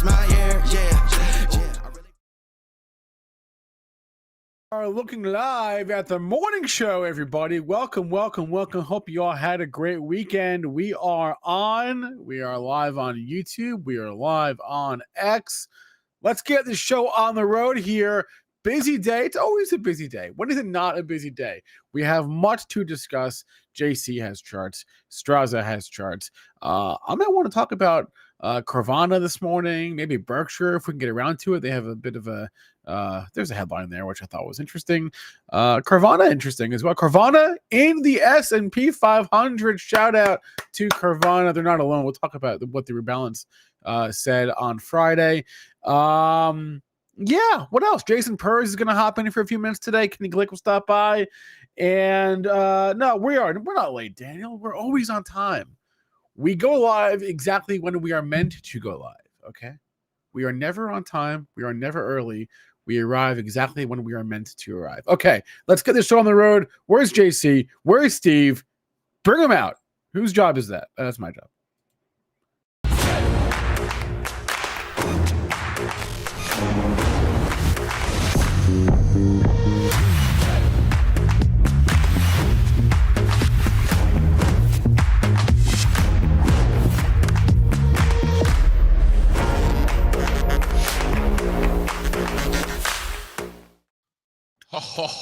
my year, yeah. Are looking live at the morning show, everybody. Welcome. Hope you all had a great weekend. We are live on YouTube. We are live on X. Let's get the show on the road here. Busy day. It's always a busy day. When is it not a busy day? We have much to discuss. JC has charts. Strazza has charts. I might want to talk about Carvana this morning, maybe Berkshire if we can get around to it. They have a bit of a there's a headline there which I thought was interesting. Carvana interesting as well. Carvana in the S&P 500. Shout out to Carvana. They're not alone. We'll talk about what the rebalance said on Friday. Yeah, what else? Jason Purrs is going to hop in for a few minutes today. Kenny Glick will stop by. And no, we're not late, Daniel. We're always on time. We go live exactly when we are meant to go live, okay? We are never on time. We are never early. We arrive exactly when we are meant to arrive. Okay, let's get this show on the road. Where's JC? Where's Steve? Bring them out. Whose job is that? That's my job.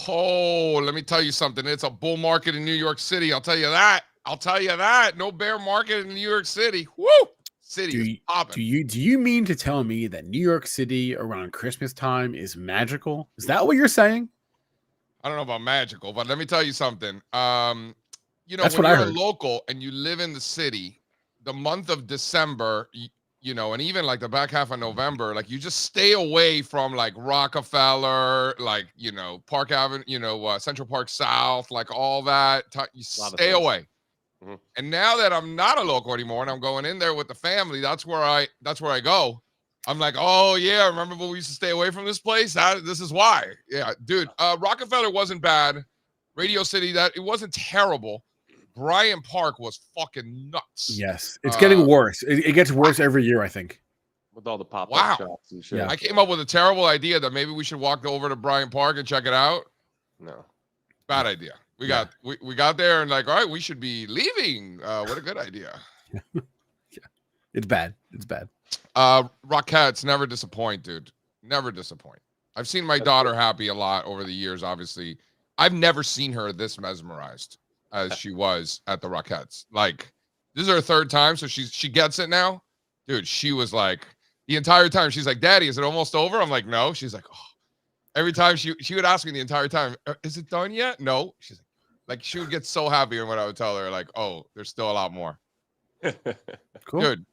Oh, let me tell you something. It's a bull market in New York City. I'll tell you that. No bear market in New York City. Woo! City is popping. Do you mean to tell me that New York City around Christmas time is magical? Is that what you're saying? I don't know about magical, but let me tell you something. That's when what I you're heard. a local and you live in the city, the month of December, and even like the back half of November, like you just stay away from like Rockefeller, like, Park Avenue, Central Park South, like all that. You stay away. Mm-hmm. And now that I'm not a local anymore and I'm going in there with the family, that's where I go. I'm like, oh yeah, remember when we used to stay away from this place? This is why. Yeah, dude. Rockefeller wasn't bad. Radio City, it wasn't terrible. Bryant Park was fucking nuts. Yes, it's getting worse. It gets worse every year, I think. With all the pop-up shops and shit. Yeah. I came up with a terrible idea that maybe we should walk over to Bryant Park and check it out. No. Bad idea. We got there and like, all right, we should be leaving. What a good idea. Yeah. It's bad. Rockettes never disappoint, dude. Never disappoint. I've seen my daughter happy a lot over the years, obviously. I've never seen her this mesmerized as she was at the Rockettes. Like, this is her third time, so she gets it now. Dude, she was like, the entire time, she's like, Daddy, is it almost over? I'm like, no. She's like, oh. Every time she would ask me the entire time, is it done yet? No. She's like, she would get so happy when I would tell her, like, oh, there's still a lot more. Cool. Good.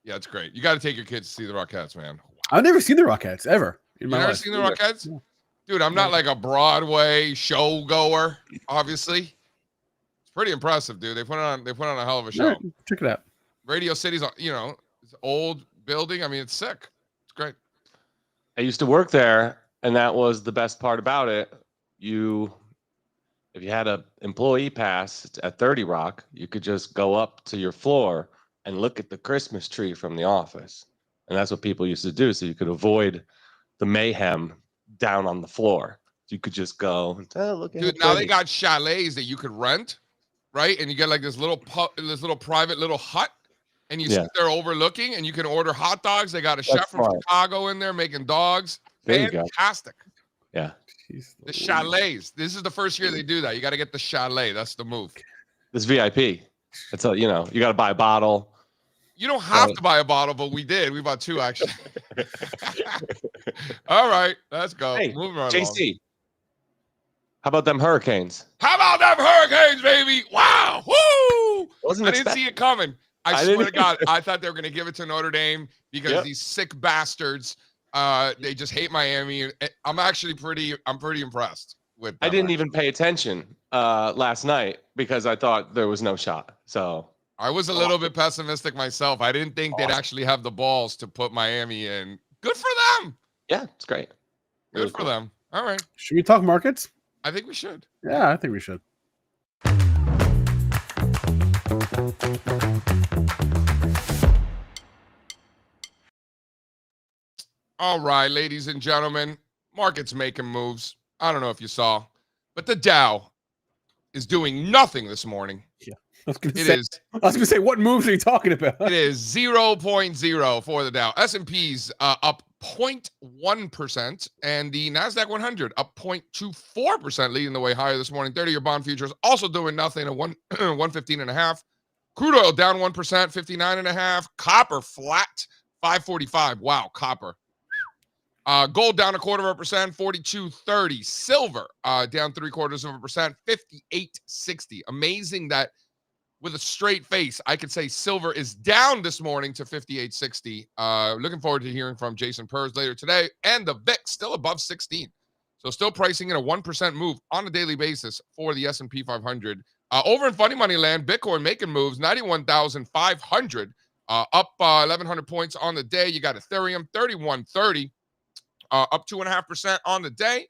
Yeah, it's great. You got to take your kids to see the Rockettes, man. Wow. I've never seen the Rockettes ever. You never seen the Rockettes? Yeah. Dude, I'm not like a Broadway show goer, obviously. It's pretty impressive, dude. They put on a hell of a show. Right, check it out. Radio City's, it's an old building. I mean, it's sick. It's great. I used to work there, and that was the best part about it. If you had an employee pass at 30 Rock, you could just go up to your floor and look at the Christmas tree from the office. And that's what people used to do. So you could avoid the mayhem down on the floor. You could just go, look at it. Dude, now they got chalets that you could rent, right? And you get like this little private little hut, and you sit there overlooking, and you can order hot dogs. They got a chef from Chicago in there making dogs. Fantastic. Yeah. The chalets. This is the first year they do that. You got to get the chalet. That's the move. This VIP. It's you got to buy a bottle. You don't have to buy a bottle, but we did. We bought two, actually. All right, let's go. Hey, moving right JC, along. How about them Hurricanes? How about them Hurricanes, baby? Wow. Woo! I didn't see it coming. I swear to God, I thought they were going to give it to Notre Dame because these sick bastards, they just hate Miami. I'm pretty impressed with them. I didn't even pay attention last night because I thought there was no shot. So I was a little bit pessimistic myself. I didn't think they'd actually have the balls to put Miami in. Good for them. Yeah, it's great. Good for them. All right. Should we talk markets? I think we should. Yeah, I think we should. All right, ladies and gentlemen, market's making moves. I don't know if you saw, but the Dow is doing nothing this morning. Yeah, I was gonna say, what moves are you talking about? It is 0.0 for the Dow. S&P's up 0.1%, and the NASDAQ 100 up 0.24%, leading the way higher this morning. 30-year bond futures also doing nothing at 115.5. Crude oil down 1%, 59.5. Copper flat, 545. Wow, copper. Gold down 0.25%, 42.30. Silver down 0.75%, 58.60. Amazing that with a straight face, I could say silver is down this morning to 58.60. Looking forward to hearing from Jason Purrs later today. And the VIX still above 16. So still pricing in a 1% move on a daily basis for the S&P 500. Over in funny money land, Bitcoin making moves, 91,500, up 1,100 points on the day. You got Ethereum, 3130, up 2.5% on the day.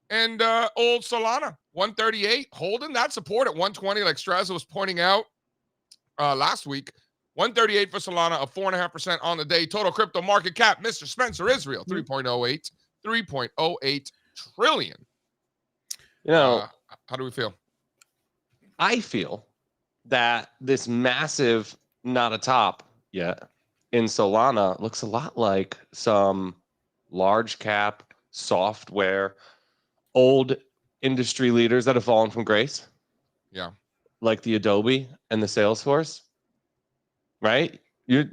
And old Solana, 138, holding that support at 120, like Strazza was pointing out last week. 138 for Solana, up 4.5% on the day. Total crypto market cap, Mr. Spencer Israel, 3.08 trillion. You know, how do we feel? I feel that this massive, not a top yet, in Solana looks a lot like some large cap software, old industry leaders that have fallen from grace. Yeah. Like the Adobe and the Salesforce. Right? You've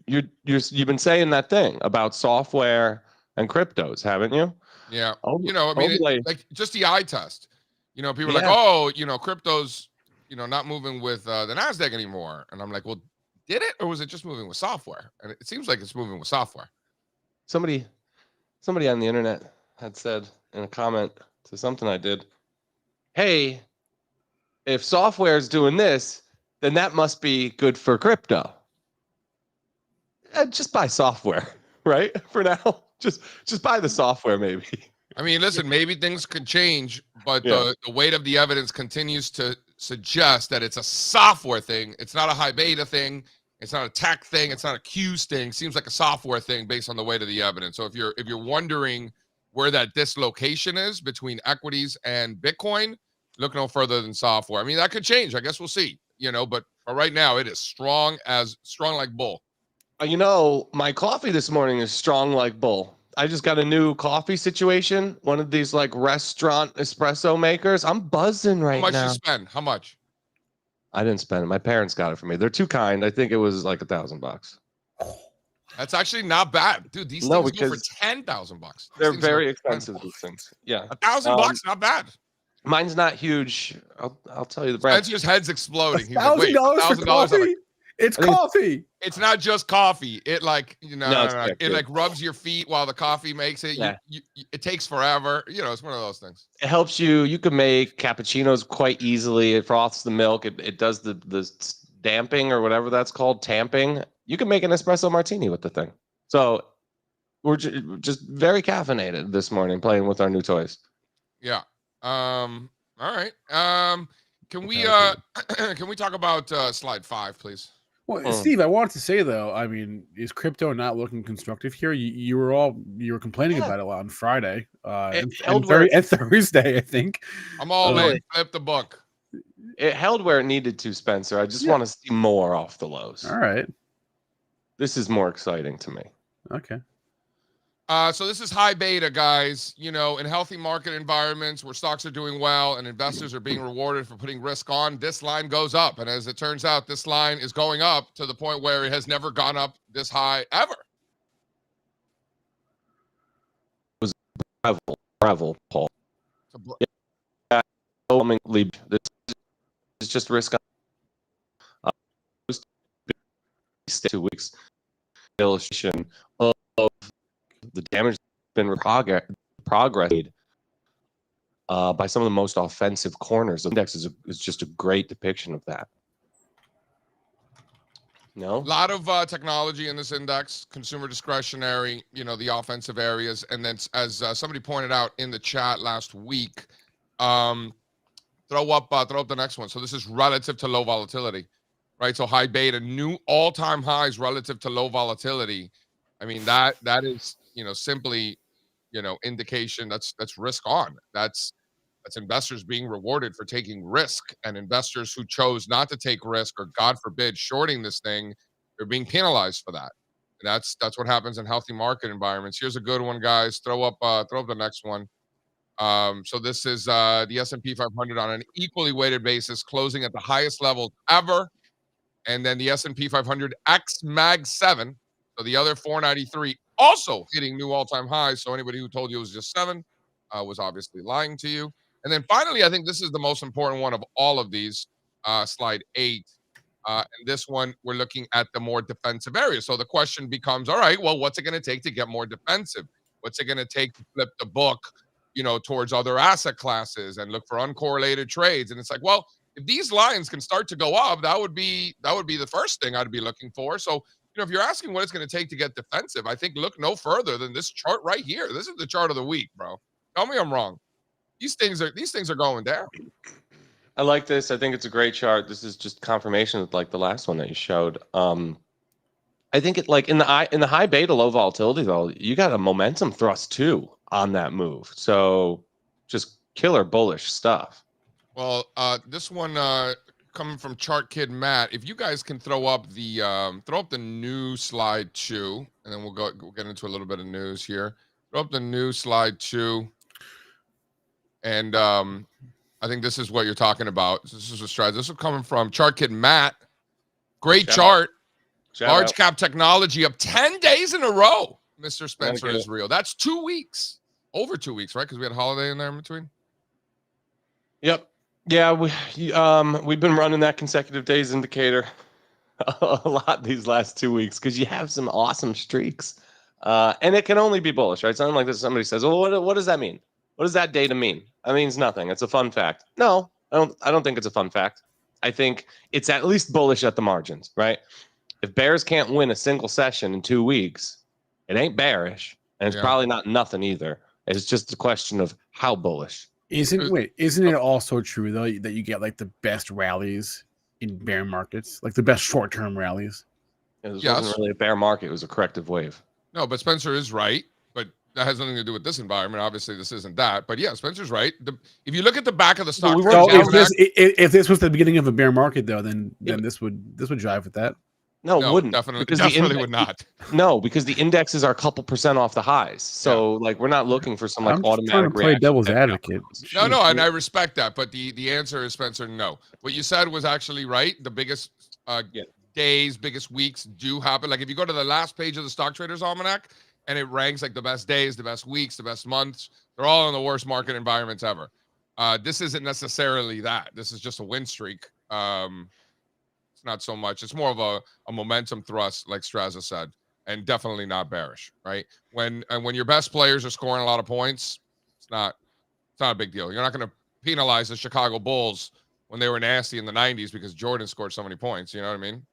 been saying that thing about software and cryptos, haven't you? Yeah. I mean, like just the eye test. People are like, oh, crypto's, not moving with the NASDAQ anymore. And I'm like, well, did it? Or was it just moving with software? And it seems like it's moving with software. Somebody on the internet had said in a comment to something I did, hey, if software is doing this, then that must be good for crypto. Just buy software, right? For now, just buy the software, maybe. I mean, listen, maybe things could change, but the weight of the evidence continues to suggest that it's a software thing. It's not a high beta thing. It's not a tech thing. It's not a Q's thing. Seems like a software thing based on the weight of the evidence. So if you're wondering where that dislocation is between equities and Bitcoin, look no further than software. I mean, that could change. I guess we'll see. But for right now, it is strong like bull. My coffee this morning is strong like bull. I just got a new coffee situation. One of these like restaurant espresso makers. I'm buzzing right now. How much you spend? How much? I didn't spend it. My parents got it for me. They're too kind. I think it was like $1,000. That's actually not bad, dude. These things go for $10,000. They're very expensive. These things. Yeah, $1,000, not bad. Mine's not huge. I'll tell you the brand. Spencer's head's exploding. $1,000 for coffee? It's coffee. It's not just coffee. It it rubs your feet while the coffee makes it. Yeah. It takes forever. It's one of those things. It helps you. You can make cappuccinos quite easily. It froths the milk. It does the damping or whatever that's called, tamping. You can make an espresso martini with the thing. So we're just very caffeinated this morning playing with our new toys. Yeah. All right. Can we talk about slide 5, please? Well, Steve, I wanted to say though, I mean, is crypto not looking constructive here? You were complaining about it a lot on Friday, and Thursday, I think. I'm all in. Flip the book. It held where it needed to, Spencer. I just want to see more off the lows. All right. This is more exciting to me. Okay. So this is high beta, guys. In healthy market environments where stocks are doing well and investors are being rewarded for putting risk on, this line goes up. And as it turns out, this line is going up to the point where it has never gone up this high ever. It was Breville, Paul. Yeah, this is just risk on 2 weeks illustration of the damage that's been progress by some of the most offensive corners. The index is just a great depiction of that. No, a lot of technology in this index, consumer discretionary, the offensive areas, and then as somebody pointed out in the chat last week, throw up the next one. So this is relative to low volatility, right? So high beta, new all-time highs relative to low volatility. I mean, that is simply, indication that's risk on. That's investors being rewarded for taking risk, and investors who chose not to take risk or, God forbid, shorting this thing, they're being penalized for that. And that's what happens in healthy market environments. Here's a good one, guys. Throw up the next one. So this is the S&P 500 on an equally weighted basis, closing at the highest levels ever, and then the S&P 500 X Mag 7, so the other 493, also hitting new all-time highs. So anybody who told you it was just 7 was obviously lying to you. And then finally, I think this is the most important one of all of these, slide 8. And this one, we're looking at the more defensive areas. So the question becomes, all right, well, what's it going to take to get more defensive? What's it going to take to flip the book, towards other asset classes and look for uncorrelated trades? And it's like, well, if these lines can start to go up, that would be the first thing I'd be looking for. So, if you're asking what it's going to take to get defensive, I think look no further than this chart right here. This is the chart of the week, bro. Tell me I'm wrong. These things are going down. I like this. I think it's a great chart. This is just confirmation of like the last one that you showed. I think it like in the high beta, low volatility though, you got a momentum thrust too on that move. So just killer bullish stuff. Well, this one coming from Chart Kid Matt. If you guys can throw up the new slide 2, and then we'll get into a little bit of news here. Throw up the new slide 2, and I think this is what you're talking about. This is a Strazza. This is coming from Chart Kid Matt. Great chart. Large cap technology up 10 days in a row. Mr. Spencer is real. That's 2 weeks. Over 2 weeks, right? Because we had a holiday in there in between. Yep. Yeah, we've been running that consecutive days indicator a lot these last 2 weeks because you have some awesome streaks. And it can only be bullish, right? It's not like this. Somebody says, well, what does that mean? What does that data mean? That means nothing. It's a fun fact. No, I don't think it's a fun fact. I think it's at least bullish at the margins, right? If bears can't win a single session in 2 weeks, it ain't bearish, and it's probably not nothing either. It's just a question of how bullish. Isn't it also true though that you get like the best rallies in bear markets, like the best short-term rallies? It wasn't really a bear market; it was a corrective wave. No, but Spencer is right. But that has nothing to do with this environment. Obviously, this isn't that. But yeah, Spencer's right. If you look at the back of the stock, if this was the beginning of a bear market, though, then this would drive with that. No, it wouldn't. Definitely would not. No, because the indexes are a couple percent off the highs. So like we're not looking for some like automatic trying to play devil's advocate. No, and I respect that, but the answer is, Spencer, no. What you said was actually right. The biggest days, biggest weeks do happen. Like if you go to the last page of the Stock Traders Almanac and it ranks like the best days, the best weeks, the best months, they're all in the worst market environments ever. This isn't necessarily that. This is just a win streak. Not so much. It's more of a momentum thrust, like Strazza said, and definitely not bearish, right? When your best players are scoring a lot of points, it's not a big deal. You're not going to penalize the Chicago Bulls when they were nasty in the 90s because Jordan scored so many points. You know what I mean?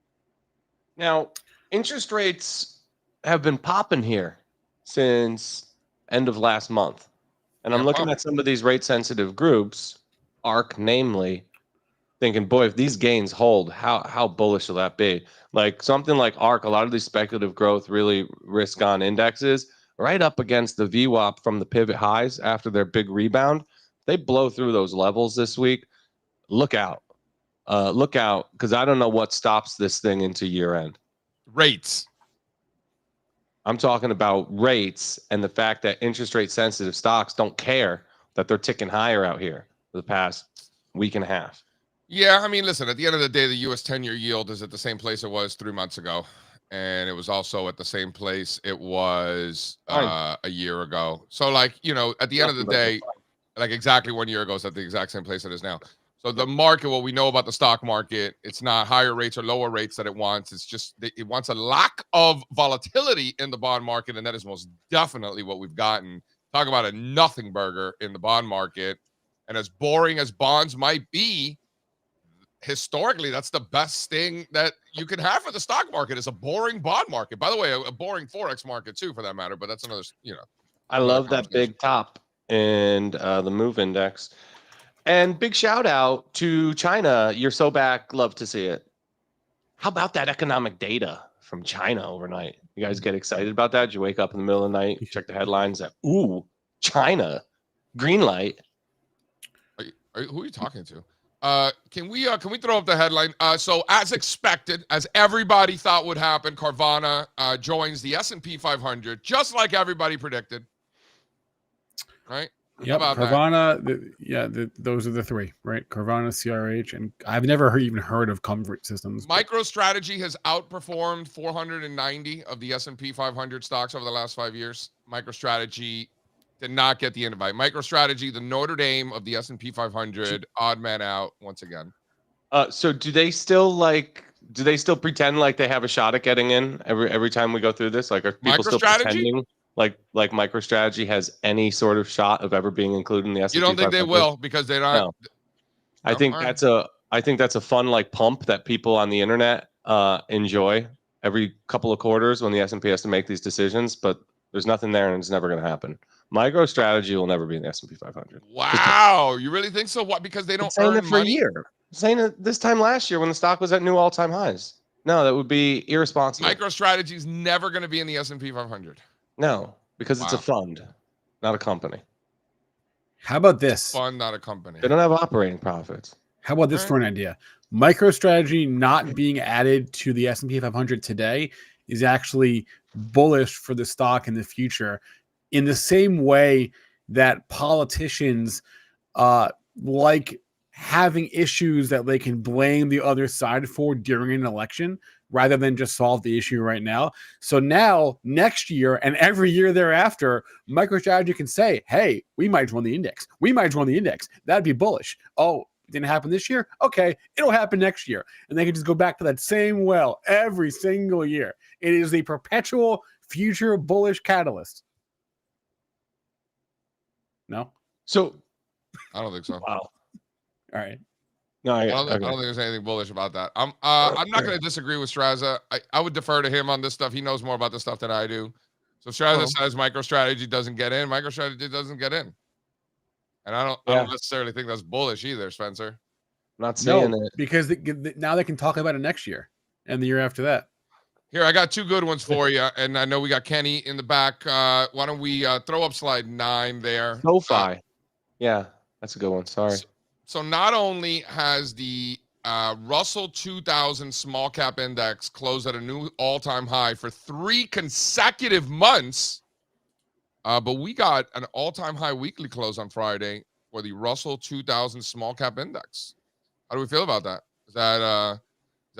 Now, interest rates have been popping here since end of last month. And I'm looking at some of these rate-sensitive groups, ARK namely, thinking, boy, if these gains hold, how bullish will that be? Like something like ARK, a lot of these speculative growth, really risk-on indexes, right up against the VWAP from the pivot highs after their big rebound. They blow through those levels this week. Look out. Because I don't know what stops this thing into year-end. Rates. I'm talking about rates and the fact that interest rate-sensitive stocks don't care that they're ticking higher out here for the past week and a half. Yeah, I mean, listen, at the end of the day, the U.S. 10-year yield is at the same place it was 3 months ago. And it was also at the same place it was a year ago. So, like, at the end of the day, like exactly 1 year ago, it's at the exact same place it is now. So the market, what we know about the stock market, it's not higher rates or lower rates that it wants. It's just it wants a lack of volatility in the bond market. And that is most definitely what we've gotten. Talk about a nothing burger in the bond market. And as boring as bonds might be, historically, that's the best thing that you can have for the stock market is a boring bond market. By the way, a boring Forex market too, for that matter. But that's another, I love that big top and the move index. And big shout out to China. You're so back. Love to see it. How about that economic data from China overnight. You guys get excited about that? Did you wake up in the middle of the night, check the headlines, that ooh, China, green light? Who are you talking to? Can we throw up the headline? So as expected, as everybody thought would happen, Carvana joins the S&P 500, just like everybody predicted. Right? Yep, Carvana. Those are the three, right? Carvana, CRH, and I've never even heard of Comfort Systems. MicroStrategy has outperformed 490 of the S&P 500 stocks over the last 5 years. MicroStrategy did not get the invite. MicroStrategy, the Notre Dame of the S&P 500, odd man out once again. So do they still pretend like they have a shot at getting in every time we go through this? Like, are people still pretending like MicroStrategy has any sort of shot of ever being included in the S&P 500? You don't think they will because they're not? No. I think that's a fun like pump that people on the internet enjoy every couple of quarters when the S&P has to make these decisions, but there's nothing there and it's never going to happen. MicroStrategy will never be in the S&P 500. Wow, you really think so? What? Because they don't earn it for money? A year. Saying it this time last year when the stock was at new all-time highs. No, that would be irresponsible. MicroStrategy is never going to be in the S&P 500. No, because it's a fund, not a company. How about this? Fund, not a company. They don't have operating profits. How about this for an idea? MicroStrategy not being added to the S&P 500 today is actually bullish for the stock in the future, in the same way that politicians like having issues that they can blame the other side for during an election rather than just solve the issue right now. So now, next year and every year thereafter, MicroStrategy can say, hey, we might join the index. We might join the index. That'd be bullish. Oh, it didn't happen this year? Okay, it'll happen next year. And they can just go back to that same well every single year. It is the perpetual future bullish catalyst. No? So, I don't think so. Wow. All right. No, I don't think there's anything bullish about that. I'm not going to disagree with Strazza. I would defer to him on this stuff. He knows more about this stuff than I do. So Strazza says MicroStrategy doesn't get in. MicroStrategy doesn't get in. And I don't necessarily think that's bullish either, Spencer. I'm not saying it. Because now they can talk about it next year and the year after that. Here, I got two good ones for you. And I know we got Kenny in the back. Why don't we throw up slide 9 there? SoFi. Yeah, that's a good one. Sorry. So not only has the Russell 2000 small cap index closed at a new all-time high for 3 consecutive months, but we got an all-time high weekly close on Friday for the Russell 2000 small cap index. How do we feel about that? Is that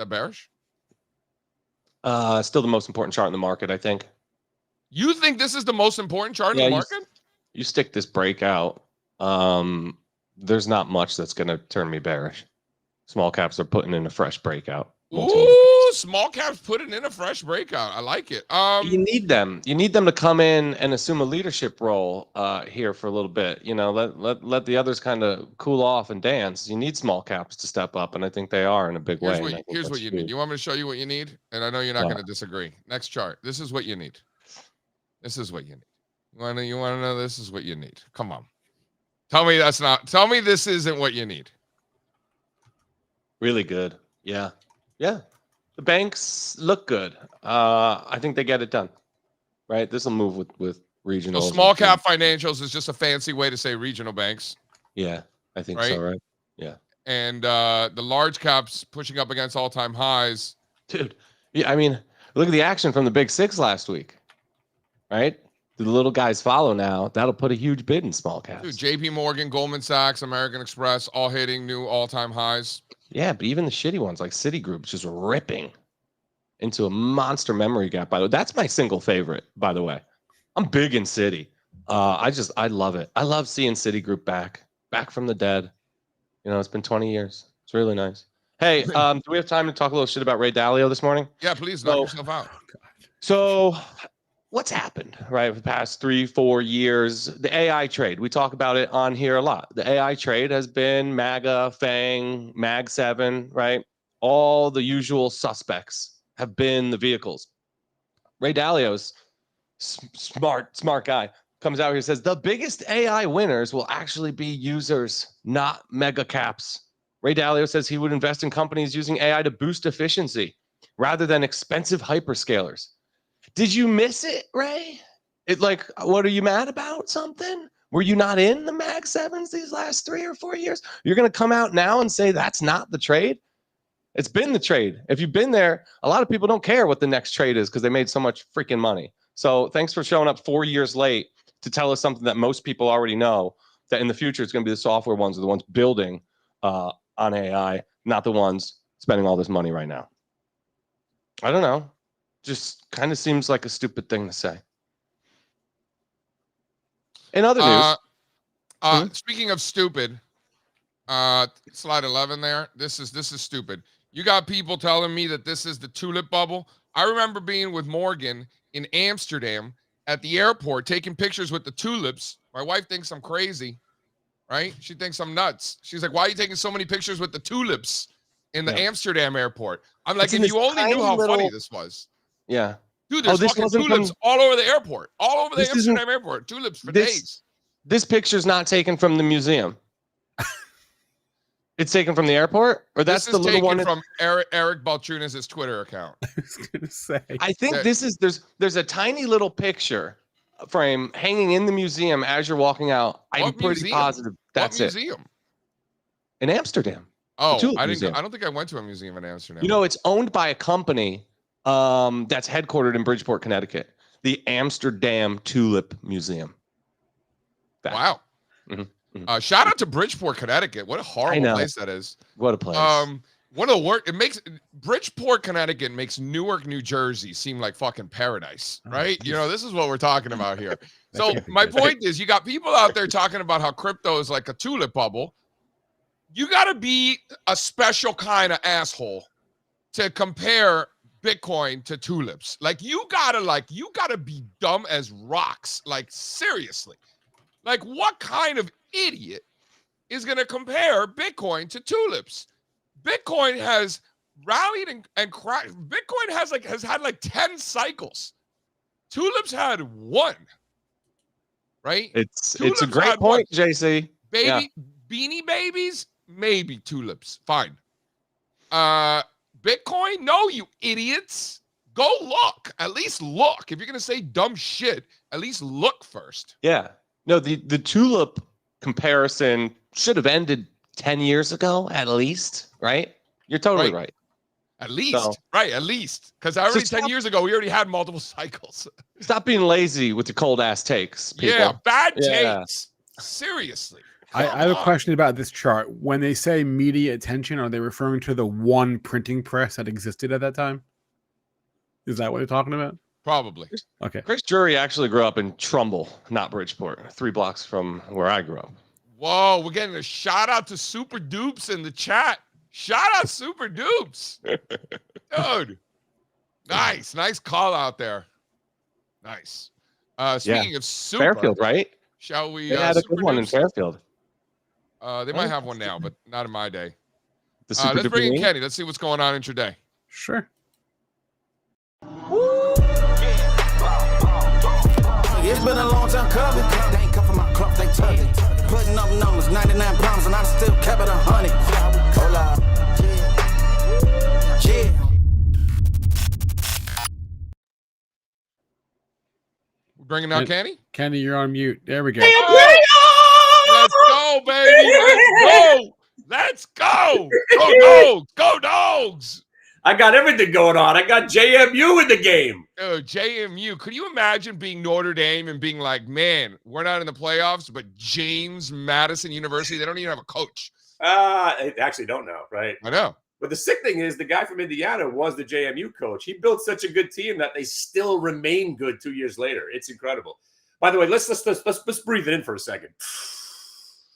bearish? Still the most important chart in the market, I think. You think this is the most important chart in the market? You stick this breakout. There's not much that's going to turn me bearish. Small caps are putting in a fresh breakout. Ooh, small caps putting in a fresh breakout. I like it. You need them. You need them to come in and assume a leadership role here for a little bit. You know, let the others kind of cool off and dance. You need small caps to step up, and I think they are in a big way. Here's what you need. You want me to show you what you need? And I know you're not going to disagree. Next chart. This is what you need. This is what you need. You want to know this is what you need. Come on. Tell me this isn't what you need. Really good. Yeah. Yeah. The banks look good. I think they get it done. Right? This will move with regional. So small cap financials is just a fancy way to say regional banks. Yeah, I think so, right? Yeah. And the large caps pushing up against all-time highs. Dude, yeah, I mean, look at the action from the big 6 last week. Right? The little guys follow now. That'll put a huge bid in small caps. Dude, JP Morgan, Goldman Sachs, American Express, all hitting new all-time highs. Yeah, but even the shitty ones like Citigroup just ripping into a monster memory gap. By the way, that's my single favorite. By the way, I'm big in Citi. I love it. I love seeing Citigroup back from the dead. You know, it's been 20 years. It's really nice. Hey, do we have time to talk a little shit about Ray Dalio this morning? Yeah, please knock yourself out. So, what's happened, right, for the past 3-4 years? The AI trade, we talk about it on here a lot. The AI trade has been MAGA, FANG, MAG7, right? All the usual suspects have been the vehicles. Ray Dalio's smart guy comes out here and says the biggest AI winners will actually be users, not mega caps. Ray Dalio says he would invest in companies using AI to boost efficiency. rather than expensive hyperscalers. Did you miss it, Ray? What are you mad about? Something? Were you not in the Mag 7s these last 3 or 4 years? You're going to come out now and say that's not the trade? It's been the trade. If you've been there, a lot of people don't care what the next trade is because they made so much freaking money. So thanks for showing up 4 years late to tell us something that most people already know, that in the future it's going to be the software ones are the ones building on AI, not the ones spending all this money right now. I don't know. Just kind of seems like a stupid thing to say. In other news, speaking of stupid, slide 11 there. This is stupid. You got people telling me that this is the tulip bubble. I remember being with Morgan in Amsterdam at the airport taking pictures with the tulips. My wife thinks I'm crazy, right? She thinks I'm nuts. She's like, "Why are you taking so many pictures with the tulips in the Amsterdam airport?" I'm like, "If you only knew how funny this was." Yeah. Dude, there's fucking tulips all over the airport. All over the Amsterdam airport. Tulips for days. This picture's not taken from the museum. It's taken from the airport? Or that's the little one from Eric Balchunas' Twitter account. I was going to say. I think this is there's a tiny little picture frame hanging in the museum as you're walking out. I'm pretty positive that's it. What museum? In Amsterdam. Oh, I don't think I went to a museum in Amsterdam. You know, it's owned by a company that's headquartered in Bridgeport, Connecticut. The Amsterdam Tulip Museum. Wow. Mm-hmm. Shout out to Bridgeport, Connecticut. What a horrible place that is. What a place. One of the worst. It makes Bridgeport, Connecticut makes Newark, New Jersey seem like fucking paradise, right? You know, this is what we're talking about here. So my point is, you got people out there talking about how crypto is like a tulip bubble. You got to be a special kind of asshole to compare Bitcoin to tulips. Like you gotta be dumb as rocks. Like seriously. Like, what kind of idiot is going to compare Bitcoin to tulips? Bitcoin has rallied and crashed. Bitcoin has had like 10 cycles. Tulips had one, right? It's a great point, JC. Beanie Babies, maybe tulips. Fine. Bitcoin, no, you idiots. Go look. At least look. If you're going to say dumb shit, at least look first. Yeah. No, the tulip comparison should have ended 10 years ago, at least, right? You're totally right. At least, right? At least, because 10 years ago we already had multiple cycles. Stop being lazy with the cold ass takes, people. Yeah, bad takes. Seriously. I have a question about this chart. When they say media attention, are they referring to the one printing press that existed at that time? Is that what they're talking about? Probably. Okay. Chris Drury actually grew up in Trumbull, not Bridgeport, 3 blocks from where I grew up. Whoa, we're getting a shout out to Super Dupes in the chat. Shout out Super Dupes. Dude. Nice call out there. Nice. Speaking of Super. Fairfield, right? Shall we? They had a good one in Fairfield. They might have one now, but not in my day. Let's bring in Kenny. Let's see what's going on intraday. Sure. It's been a long time coming. They ain't come for my club, they tug it. Putting up numbers, 99 pounds, and I still kept it 100. Hola. Yeah. We're bringing out Kenny? Kenny, you're on mute. There we go. Let's go, baby. Let's go. Go dogs. Go dogs. I got everything going on. I got JMU in the game. Dude, JMU. Could you imagine being Notre Dame and being like, man, we're not in the playoffs, but James Madison University, they don't even have a coach. I actually don't know, right? I know. But the sick thing is the guy from Indiana was the JMU coach. He built such a good team that they still remain good 2 years later. It's incredible. By the way, let's breathe it in for a second.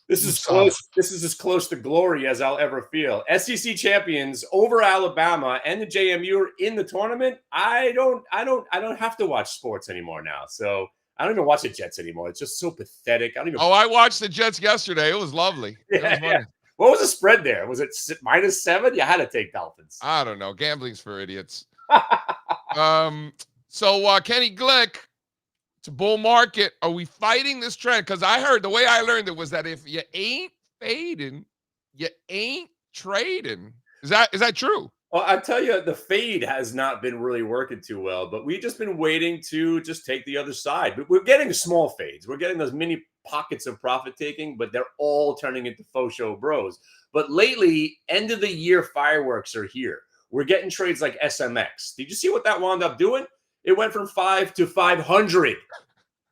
This is close. This is as close to glory as I'll ever feel. SEC champions over Alabama and the JMU are in the tournament. I don't have to watch sports anymore now. So I don't even watch the Jets anymore. It's just so pathetic. I watched the Jets yesterday. It was lovely. Yeah. What was the spread there? Was it -7? You had to take Dolphins. I don't know. Gambling's for idiots. So Kenny Glick. To bull market, are we fighting this trend? Because I heard the way I learned it was that if you ain't fading, you ain't trading. Is that true? Well, I tell you, the fade has not been really working too well, but we've just been waiting to just take the other side. But we're getting small fades. We're getting those mini pockets of profit taking, but they're all turning into faux show bros. But lately, end of the year fireworks are here. We're getting trades like SMX. Did you see what that wound up doing? It went from 5 to 500.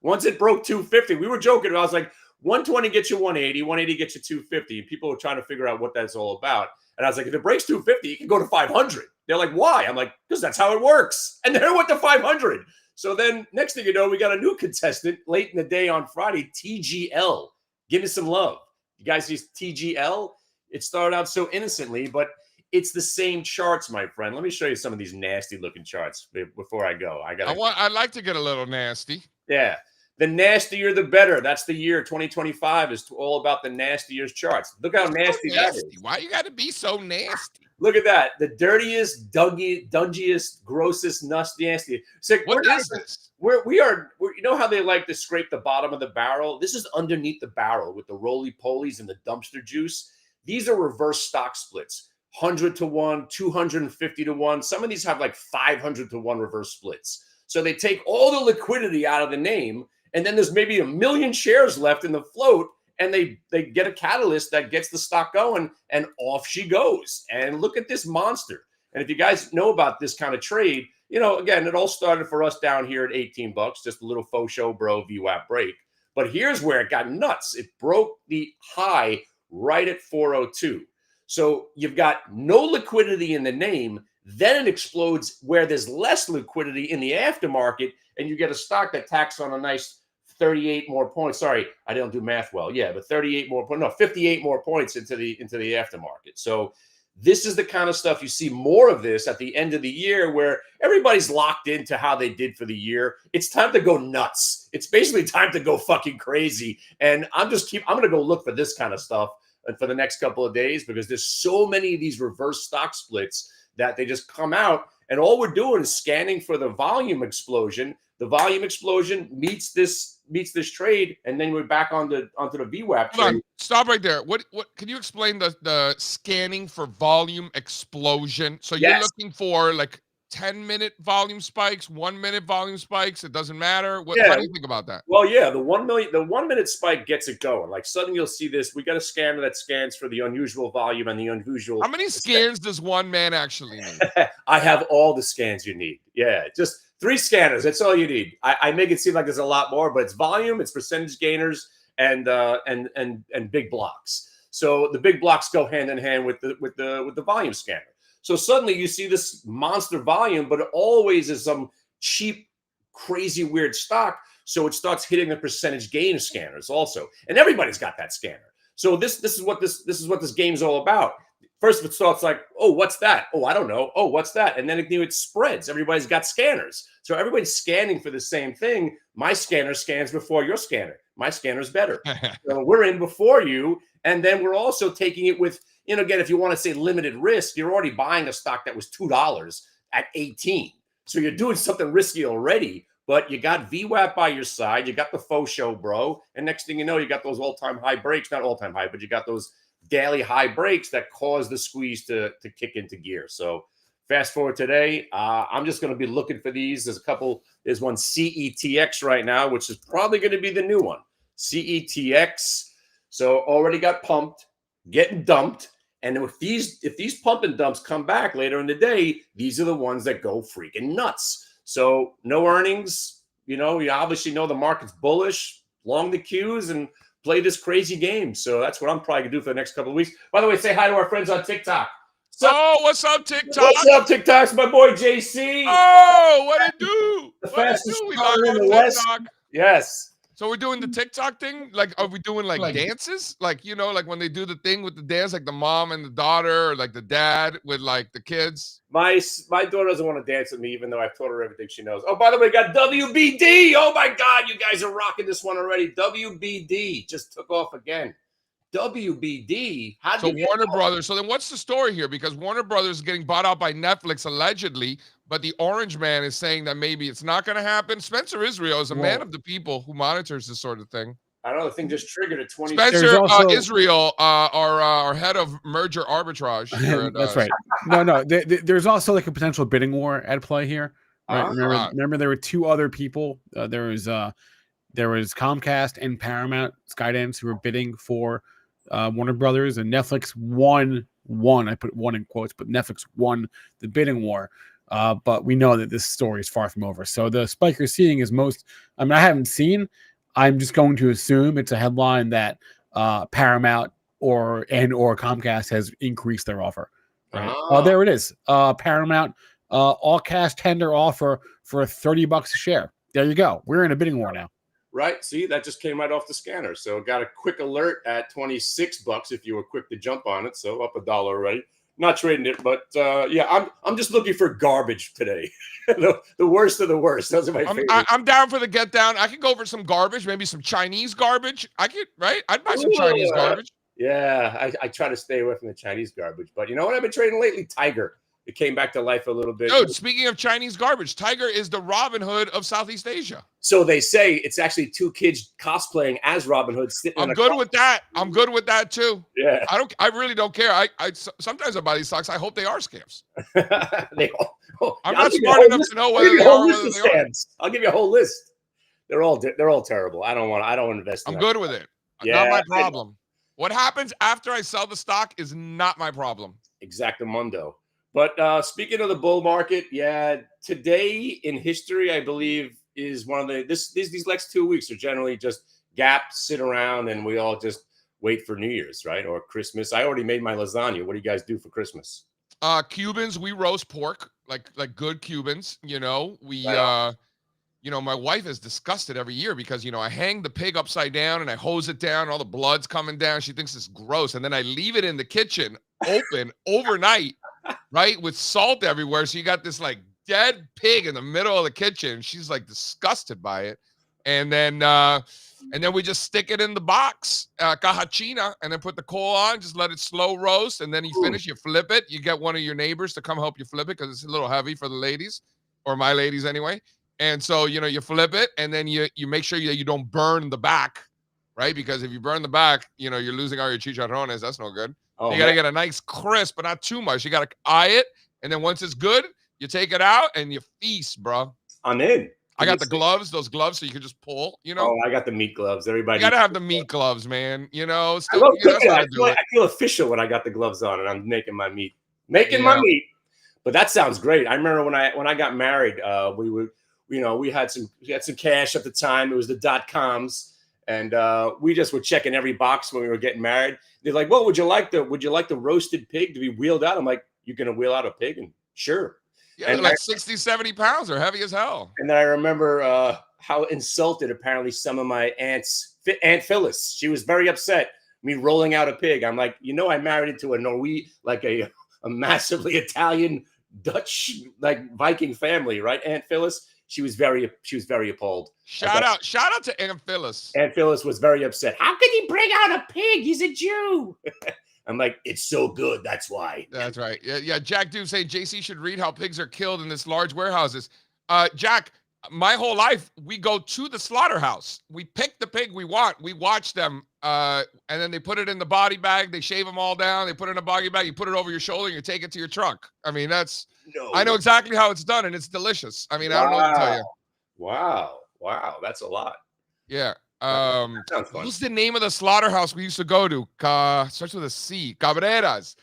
Once it broke 250, we were joking. I was like, 120 gets you 180, 180 gets you 250. And people were trying to figure out what that's all about. And I was like, if it breaks 250, you can go to 500. They're like, why? I'm like, because that's how it works. And then it went to 500. So then next thing you know, we got a new contestant late in the day on Friday, TGL. Give me some love. You guys see TGL? It started out so innocently, but it's the same charts, my friend. Let me show you some of these nasty looking charts before I go. I'd like to get a little nasty. Yeah. The nastier, the better. That's the year 2025 is all about the nastier charts. Look how nasty that is. Why you got to be so nasty? Look at that. The dirtiest, dungiest, grossest, nastiest. So what is this? We are, you know how they like to scrape the bottom of the barrel? This is underneath the barrel with the roly-polies and the dumpster juice. These are reverse stock splits. 100 to 1, 250 to 1. Some of these have like 500 to 1 reverse splits. So they take all the liquidity out of the name, and then there's maybe 1 million shares left in the float, and they get a catalyst that gets the stock going, and off she goes. And look at this monster. And if you guys know about this kind of trade, you know, again, it all started for us down here at $18, just a little faux show bro VWAP break. But here's where it got nuts. It broke the high right at 402. So you've got no liquidity in the name. Then it explodes where there's less liquidity in the aftermarket, and you get a stock that tacks on a nice 38 more points. Sorry, I don't do math well. Yeah, but 38 more points. No, 58 more points into the aftermarket. So this is the kind of stuff you see more of this at the end of the year where everybody's locked into how they did for the year. It's time to go nuts. It's basically time to go fucking crazy. And I'm going to go look for this kind of stuff for the next couple of days because there's so many of these reverse stock splits that they just come out. And all we're doing is scanning for the volume explosion. The volume explosion meets this trade, and then we're back onto the VWAP trade. Hold on, stop right there. What can you explain the scanning for volume explosion? So you're looking for like 10-minute volume spikes, 1-minute volume spikes. It doesn't matter. How do you think about that? Well, yeah, the 1 minute spike gets it going. Like suddenly you'll see this. We got a scanner that scans for the unusual volume and the unusual. How many scans does one man actually need? I have all the scans you need. Yeah, just 3 scanners. That's all you need. I make it seem like there's a lot more, but it's volume, it's percentage gainers, and big blocks. So the big blocks go hand in hand with the volume scanner. So suddenly you see this monster volume, but it always is some cheap, crazy, weird stock. So it starts hitting the percentage gain scanners also, and everybody's got that scanner. So this is what this game's all about. First, it starts like, oh, what's that? Oh, I don't know. Oh, what's that? And then it spreads. Everybody's got scanners. So everybody's scanning for the same thing. My scanner scans before your scanner. My scanner's better. So we're in before you. And then we're also taking it with, you know, again, if you want to say limited risk, you're already buying a stock that was $2 at 18. So you're doing something risky already, but you got VWAP by your side. You got the faux show, bro. And next thing you know, you got those all-time high breaks. Not all-time high, but you got those daily high breaks that cause the squeeze to kick into gear. So fast forward today, I'm just going to be looking for these. There's one CETX right now, which is probably going to be the new one. CETX. So already got pumped, getting dumped. And if these pump and dumps come back later in the day, these are the ones that go freaking nuts. So no earnings, you know, you obviously know the market's bullish, long the queues, and play this crazy game. So that's what I'm probably going to do for the next couple of weeks. By the way, say hi to our friends on TikTok. What's up, TikTok? What's up, TikTok? It's my boy, JC. Oh, what it do? The What it fastest do? We caller love in the West. TikTok. Yes. So we're doing the TikTok thing? Like, are we doing like dances? Like, you know, like when they do the thing with the dance, like the mom and the daughter, or like the dad with like the kids? My daughter doesn't want to dance with me, even though I've taught her everything she knows. Oh, by the way, got WBD. Oh my God, you guys are rocking this one already. WBD just took off again. WBD. So Warner Brothers. So then what's the story here? Because Warner Brothers is getting bought out by Netflix allegedly, but the Orange Man is saying that maybe it's not going to happen. Spencer Israel is a man of the people who monitors this sort of thing. I don't know. The thing just triggered at 20. Spencer also- Israel, our head of merger arbitrage. Here at, That's right. No. There's also like a potential bidding war at play here. Right? Ah. Remember, there were two other people. There was Comcast and Paramount Skydance who were bidding for Warner Brothers, and Netflix won. I put one in quotes, but Netflix won the bidding war. But we know that this story is far from over. So the spike you're seeing is I haven't seen. I'm just going to assume it's a headline that Paramount or Comcast has increased their offer. Right? There it is. Paramount all cash tender offer for $30 a share. There you go. We're in a bidding war now. Right. See, that just came right off the scanner. So got a quick alert at $26 if you were quick to jump on it. So up $1 already. Not trading it, but yeah, I'm just looking for garbage today. the worst of the worst. Those are my favorites. I'm down for the get down. I could go for some garbage, maybe some Chinese garbage. I'd buy some Chinese garbage. Yeah, I try to stay away from the Chinese garbage, but you know what I've been trading lately? Tiger. It came back to life a little bit. Dude, speaking of Chinese garbage, Tiger is the Robin Hood of Southeast Asia. So they say it's actually two kids cosplaying as Robin Hood. I'm good with that. I'm good with that too. Yeah. I really don't care. I sometimes I buy these stocks. I hope they are scams. I'm not smart enough to know whether they are or whether they aren't. I'll give you a whole list. They're all terrible. I don't want to invest in I'm that. good with it. Yeah, not my problem. What happens after I sell the stock is not my problem. Exactamundo. But speaking of the bull market, yeah, today in history, I believe, is one of these next 2 weeks are generally just gap, sit around, and we all just wait for New Year's, right? Or Christmas. I already made my lasagna. What do you guys do for Christmas? Cubans, we roast pork like good Cubans. We my wife is disgusted every year because I hang the pig upside down and I hose it down, and all the blood's coming down. She thinks it's gross, and then I leave it in the kitchen open overnight. Right, with salt everywhere, so you got this like dead pig in the middle of the kitchen. She's like disgusted by it, and then we just stick it in the box, cajachina, and then put the coal on. Just let it slow roast, and then you finish. You flip it. You get one of your neighbors to come help you flip it because it's a little heavy for the ladies, or my ladies anyway. And so you flip it, and then you make sure you don't burn the back, right? Because if you burn the back, you're losing all your chicharrones. That's no good. Oh, you got to get a nice crisp, but not too much. You got to eye it. And then once it's good, you take it out and you feast, bro. I'm in. I got those gloves so you can just pull, Oh, I got the meat gloves. Everybody. You got to have the meat gloves, man. I love cooking. I feel official when I got the gloves on and I'm making my meat. My meat. But that sounds great. I remember when I got married, we had some cash at the time. It was the .coms. And we just were checking every box when we were getting married. They're like, "Well, would you like the roasted pig to be wheeled out?" I'm like, "You're gonna wheel out a pig?" And sure. Yeah, and like 60, 70 pounds. They're heavy as hell. And then I remember how insulted apparently some of my aunts, Aunt Phyllis. She was very upset me rolling out a pig. I'm like, I married into a Norwegian, like a massively Italian, Dutch, like Viking family, right? Aunt Phyllis. She was very appalled. Shout out to Aunt Phyllis. Aunt Phyllis was very upset. How could he bring out a pig? He's a Jew. I'm like, it's so good. That's why. That's right. Yeah. Jack Duke saying JC should read how pigs are killed in this large warehouses. Jack, my whole life we go to the slaughterhouse. We pick the pig we want. We watch them, and then they put it in the body bag. They shave them all down. They put it in a body bag. You put it over your shoulder and you take it to your truck. I mean, I know exactly how it's done, and it's delicious. I mean, I don't know what to tell you. Wow, that's a lot. Yeah. Sounds fun. What's the name of the slaughterhouse we used to go to? Starts with a C. Cabreras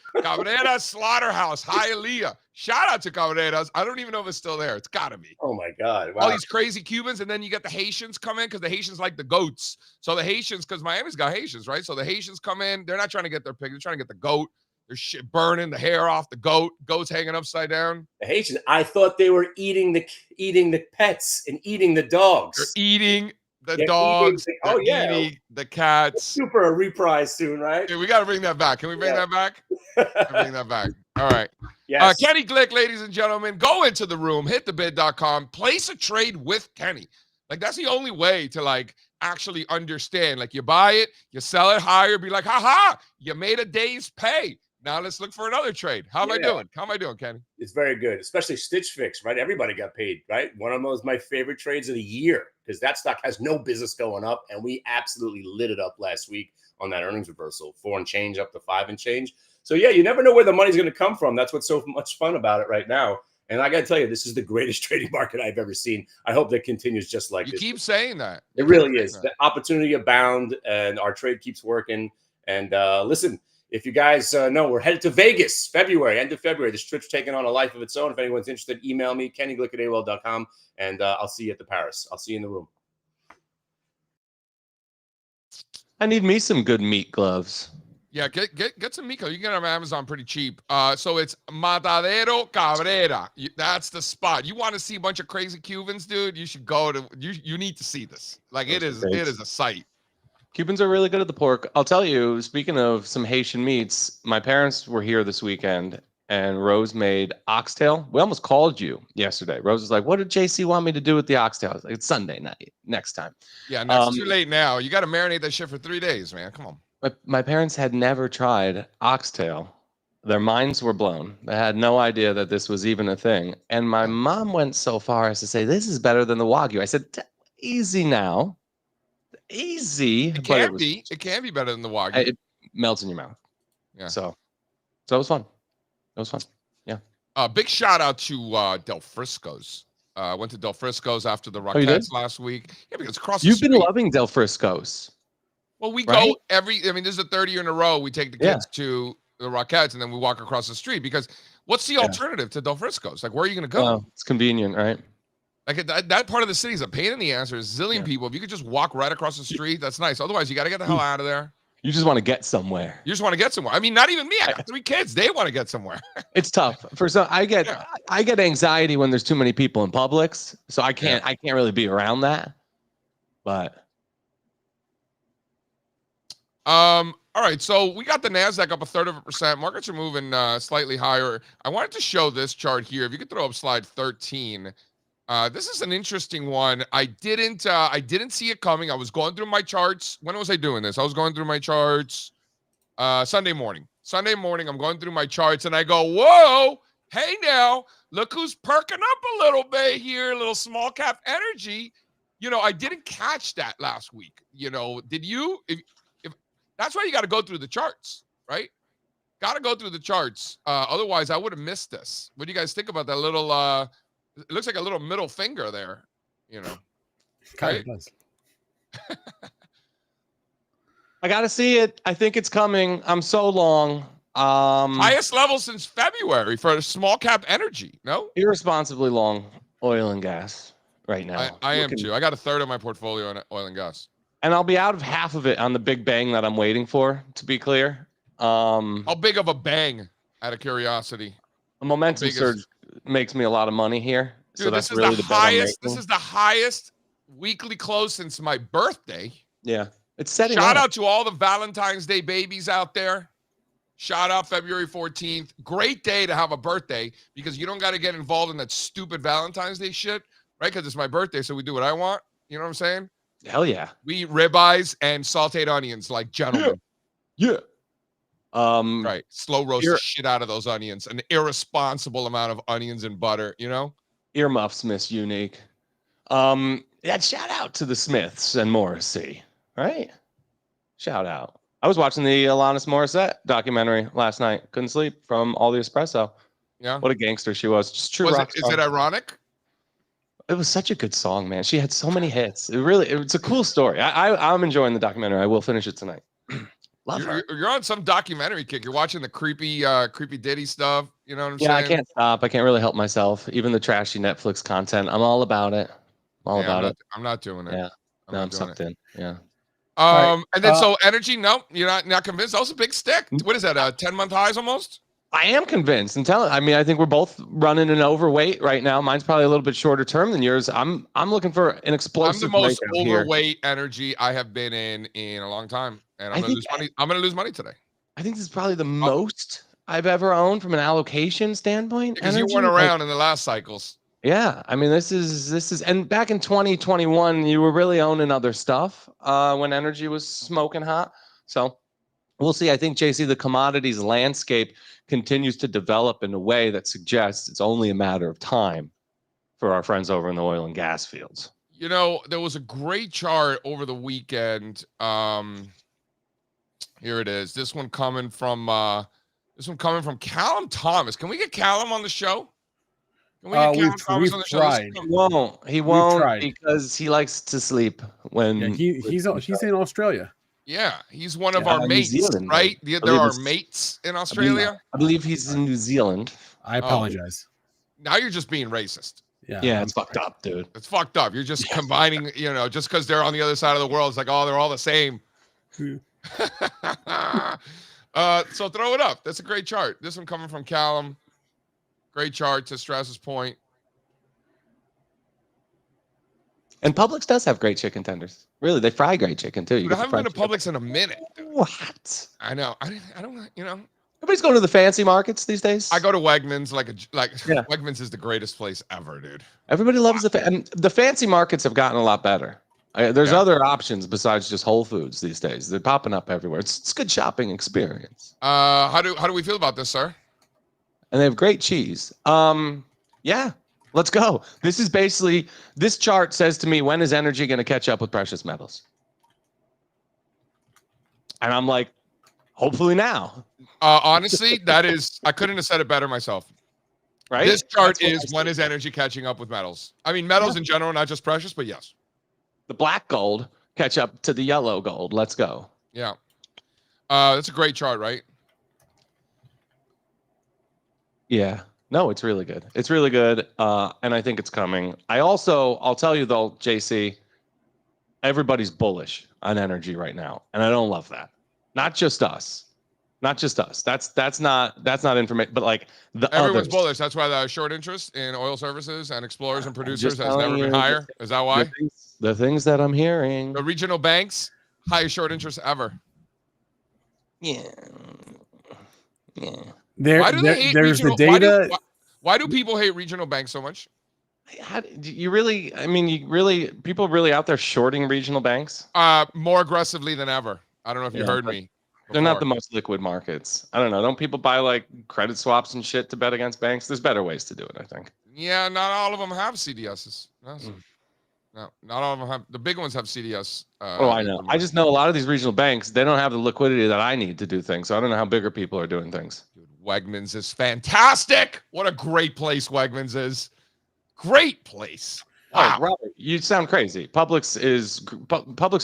Slaughterhouse. Hialeah. Shout out to Cabreras. I don't even know if it's still there. It's got to be. Oh, my God. Wow. All these crazy Cubans, and then you get the Haitians come in because the Haitians like the goats. So the Haitians, because Miami's got Haitians, right? So the Haitians come in. They're not trying to get their pig. They're trying to get the goat. There's shit burning, the hair off the goat. Goat's hanging upside down. The Haitians, I thought they were eating the pets and eating the dogs. They're eating the dogs. Eating the cats. Super a reprise soon, right? Dude, we got to bring that back. Can we bring that back? Bring that back. All right. Yes. Kenny Glick, ladies and gentlemen, go into the room, hit thebid.com, place a trade with Kenny. Like, that's the only way to, actually understand. Like, you buy it, you sell it higher, be like, ha, you made a day's pay. Now let's look for another trade. How am I doing? How am I doing, Kenny? It's very good, especially Stitch Fix, right? Everybody got paid, right? One of them was my favorite trades of the year because that stock has no business going up, and we absolutely lit it up last week on that earnings reversal, 4 and change up to 5 and change. So yeah, you never know where the money's going to come from. That's what's so much fun about it right now. And I got to tell you, this is the greatest trading market I've ever seen. I hope that continues just like You this. keep saying that. It really is. The opportunity abound, and our trade keeps working. And listen, if you guys know, we're headed to Vegas, February, end of February. This trip's taking on a life of its own. If anyone's interested, email me, kennyglick@aol.com, and I'll see you at the Paris. I'll see you in the room. I need me some good meat gloves. Yeah, get some Miko. You can get them on Amazon pretty cheap. So it's Matadero Cabrera. That's the spot. You want to see a bunch of crazy Cubans, dude? You should go to. You need to see this. Like it is a sight. Cubans are really good at the pork. I'll tell you, speaking of some Haitian meats, my parents were here this weekend and Rose made oxtail. We almost called you yesterday. Rose was like, what did JC want me to do with the oxtail? I was like, it's Sunday night, next time. Yeah, no, it's too late now. You got to marinate that shit for 3 days, man. Come on. My parents had never tried oxtail. Their minds were blown. They had no idea that this was even a thing. And my mom went so far as to say, this is better than the Wagyu. I said, easy now. Easy. It can be. It can be better than the Wagyu. It melts in your mouth. Yeah. So it was fun. It was fun. Yeah. Big shout out to Del Frisco's. Went to Del Frisco's after the Rockettes last week. Yeah, because across the street. You've been loving Del Frisco's. Well, we go this is the 3rd year in a row. We take the kids to the Rockettes and then we walk across the street because what's the alternative to Del Frisco's? Like, where are you going to go? It's convenient, right? Like that part of the city is a pain in the ass. There's a zillion people. If you could just walk right across the street, that's nice. Otherwise, you got to get the hell out of there. You just want to get somewhere. You just want to get somewhere. I mean, not even me. I got 3 kids. They want to get somewhere. It's tough. For some, I get anxiety when there's too many people in Publix, so I can't really be around that. But all right, so we got the Nasdaq up 1/3%. Markets are moving slightly higher. I wanted to show this chart here. If you could throw up slide 13. This is an interesting one. I didn't see it coming. I was going through my charts. When was I doing this? I was going through my charts Sunday morning. Sunday morning, I'm going through my charts and I go, whoa, hey now, look who's perking up a little bit here, a little small cap energy. You know, I didn't catch that last week. You know, did you? If that's why you got to go through the charts, right? Got to go through the charts. Otherwise, I would have missed this. What do you guys think about that little it looks like a little middle finger there, you know. Kind of does. I gotta see it. I think it's coming. I'm so long. Highest level since February for a small cap energy. No, irresponsibly long oil and gas right now. I am too. I got 1/3 of my portfolio in oil and gas, and I'll be out of half of it on the big bang that I'm waiting for. To be clear, how big of a bang? Out of curiosity, a momentum surge makes me a lot of money here. Dude, so that's really the highest. This is the highest weekly close since my birthday. Yeah, it's setting. Shout out to all the Valentine's Day babies out there. Shout out February 14th. Great day to have a birthday because you don't got to get involved in that stupid Valentine's Day shit, right? Because it's my birthday, so we do what I want. You know what I'm saying? Hell yeah. We eat ribeyes and sauteed onions like gentlemen. Yeah. Right. Slow roast the shit out of those onions. An irresponsible amount of onions and butter, you know? Earmuffs, Miss Unique. Yeah, shout out to the Smiths and Morrissey, right? Shout out. I was watching the Alanis Morissette documentary last night. Couldn't sleep from all the espresso. Yeah. What a gangster she was. Just true rock star. Is it ironic? It was such a good song, man. She had so many hits. It's a cool story. I'm enjoying the documentary. I will finish it tonight. Love her. You're on some documentary kick. You're watching the creepy Diddy stuff. You know what I'm saying? Yeah, I can't stop. I can't really help myself. Even the trashy Netflix content. I'm all about it. I'm not doing it. Yeah. I'm sucked in. Yeah. And then so energy. No, you're not convinced. That was a big stick. What is that? 10-month highs almost. I am convinced. I think we're both running an overweight right now. Mine's probably a little bit shorter term than yours. I'm looking for an explosive. I'm the most overweight energy I have been in a long time, and I'm gonna lose money. I'm gonna lose money today. I think this is probably the most I've ever owned from an allocation standpoint. Because you weren't around in the last cycles. Yeah, I mean this is, and back in 2021, you were really owning other stuff when energy was smoking hot. So We'll see. I think, JC, the commodities landscape continues to develop in a way that suggests it's only a matter of time for our friends over in the oil and gas fields. You know, there was a great chart over the weekend. Here it is. This one coming from Callum Thomas. Can we get Callum on the show? Can we get Callum Thomas on the show? He won't because he likes to sleep when he's in Australia. Yeah, he's one of our mates, right? There are mates in Australia. I believe he's in New Zealand. I apologize. Now you're just being racist. Yeah, it's fucked up, dude. It's fucked up. You're just combining, just because they're on the other side of the world, it's like, oh, they're all the same. So throw it up. That's a great chart. This one coming from Callum. Great chart to Strazza's point. And Publix does have great chicken tenders. Really, they fry great chicken too. Dude, I haven't been to Publix in a minute. Dude. What? I know. I don't. Everybody's going to the fancy markets these days. I go to Wegmans. Wegmans is the greatest place ever, dude. Everybody loves the fancy markets have gotten a lot better. There's other options besides just Whole Foods these days. They're popping up everywhere. It's a good shopping experience. How do we feel about this, sir? And they have great cheese. Yeah. Let's go. This chart says to me, when is energy going to catch up with precious metals? And I'm like, hopefully now. Honestly, I couldn't have said it better myself. Right? This chart is when is energy catching up with metals? I mean, metals in general, not just precious, but yes. The black gold catch up to the yellow gold. Let's go. Yeah. That's a great chart, right? Yeah. No, it's really good. It's really good. And I think it's coming. I'll tell you though, JC, everybody's bullish on energy right now. And I don't love that. Not just us. That's not information, but like everyone's others. bullish. That's why the short interest in oil services and explorers and producers has never been higher. Is that why? The things that I'm hearing. The regional banks, highest short interest ever. Yeah. There's the data. Why do people hate regional banks so much? People really out there shorting regional banks? More aggressively than ever. I don't know if you heard me. They're not the most liquid markets. I don't know. Don't people buy like credit swaps and shit to bet against banks? There's better ways to do it, I think. Yeah, not all of them have CDSs. No, not all of them have. The big ones have CDS. I know. I just know a lot of these regional banks, they don't have the liquidity that I need to do things. So I don't know how bigger people are doing things. Dude, Wegmans is fantastic. What a great place Wegmans is. Great place. Wow. Oh, Robert, you sound crazy. Publix is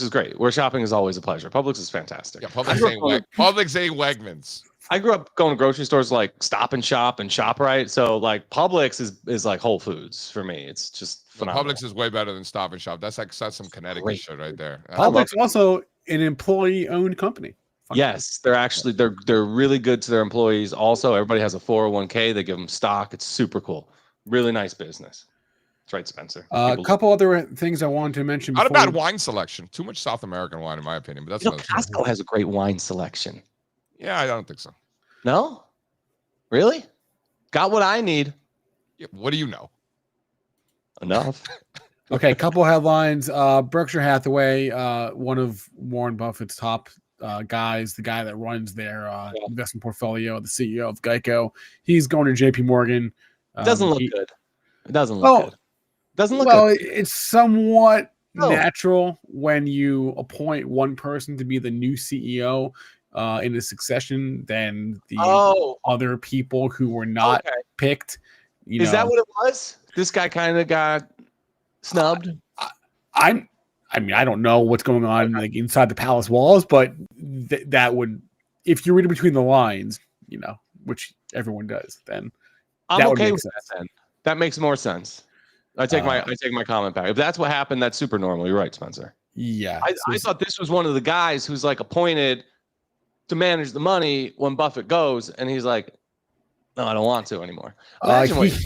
great. Where shopping is always a pleasure. Publix is fantastic. Yeah, Publix ain't Wegmans. I grew up going to grocery stores like Stop and Shop and ShopRite. So like Publix is like Whole Foods for me. It's just phenomenal. Publix is way better than Stop and Shop. That's some Connecticut shit right there. Publix also an employee-owned company. Yes, they're really good to their employees. Also, everybody has a 401k. They give them stock. It's super cool. Really nice business. That's right, Spencer. A couple other things I wanted to mention. Not a bad wine selection. Too much South American wine, in my opinion. But that's Costco has a great wine selection. Yeah, I don't think so. No? Really? Got what I need. Yeah, what do you know? Enough. Okay, a couple headlines. Berkshire Hathaway, one of Warren Buffett's top guys, the guy that runs their investment portfolio, the CEO of Geico. He's going to JP Morgan. Doesn't look good. It doesn't look good. Doesn't look good. It's somewhat natural when you appoint one person to be the new CEO in a succession than the other people who were not picked. Is that what it was? This guy kind of got snubbed. I mean, I don't know what's going on like inside the palace walls, but that would, if you read between the lines, which everyone does, then I'm okay with that. Then that makes more sense. I take my comment back. If that's what happened, that's super normal. You're right, Spencer. Yeah, I thought this was one of the guys who's like appointed to manage the money when Buffett goes, and he's like, no, I don't want to anymore.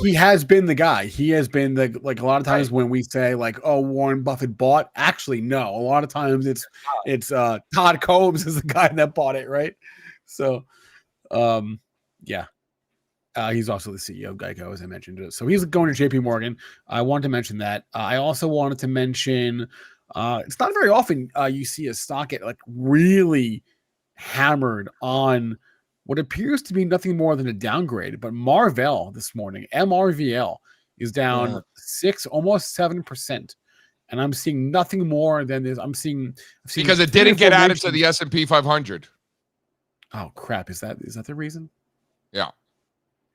He has been the guy. He has been a lot of times when we say like, oh, Warren Buffett bought. Actually, no. A lot of times it's Todd Combs is the guy that bought it, right? So, yeah. He's also the CEO of Geico, as I mentioned. So he's going to JP Morgan. I wanted to mention that. I also wanted to mention it's not very often you see a stock get like really hammered on what appears to be nothing more than a downgrade. But Marvell this morning, MRVL, is down 6, almost 7%. And I'm seeing nothing more than this. I've seen because it 3 or didn't get 4 added to mentions. the S&P 500. Oh crap! Is that the reason? Yeah.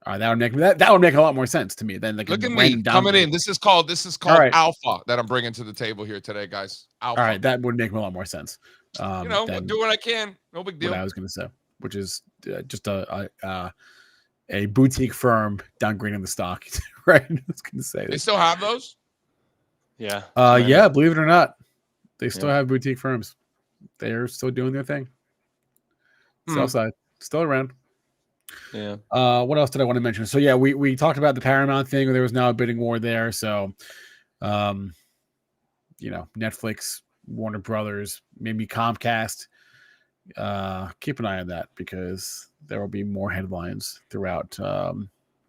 All right, that would make a lot more sense to me than like Look a at me random coming downgrade. in. This is called All right. alpha that I'm bringing to the table here today, guys. Alpha. All right, that would make a lot more sense. You know, than do what I can. No big deal. what I was going to say, which is just a boutique firm downgrading the stock. Right? I was going to say They this. still have those? Yeah. Yeah, believe it or not, they still Yeah. have boutique firms. They're still doing their thing. Sell side, still around. Yeah. What else did I want to mention? So yeah, we talked about the Paramount thing. There was now a bidding war there. So, Netflix, Warner Brothers, maybe Comcast. Keep an eye on that because there will be more headlines throughout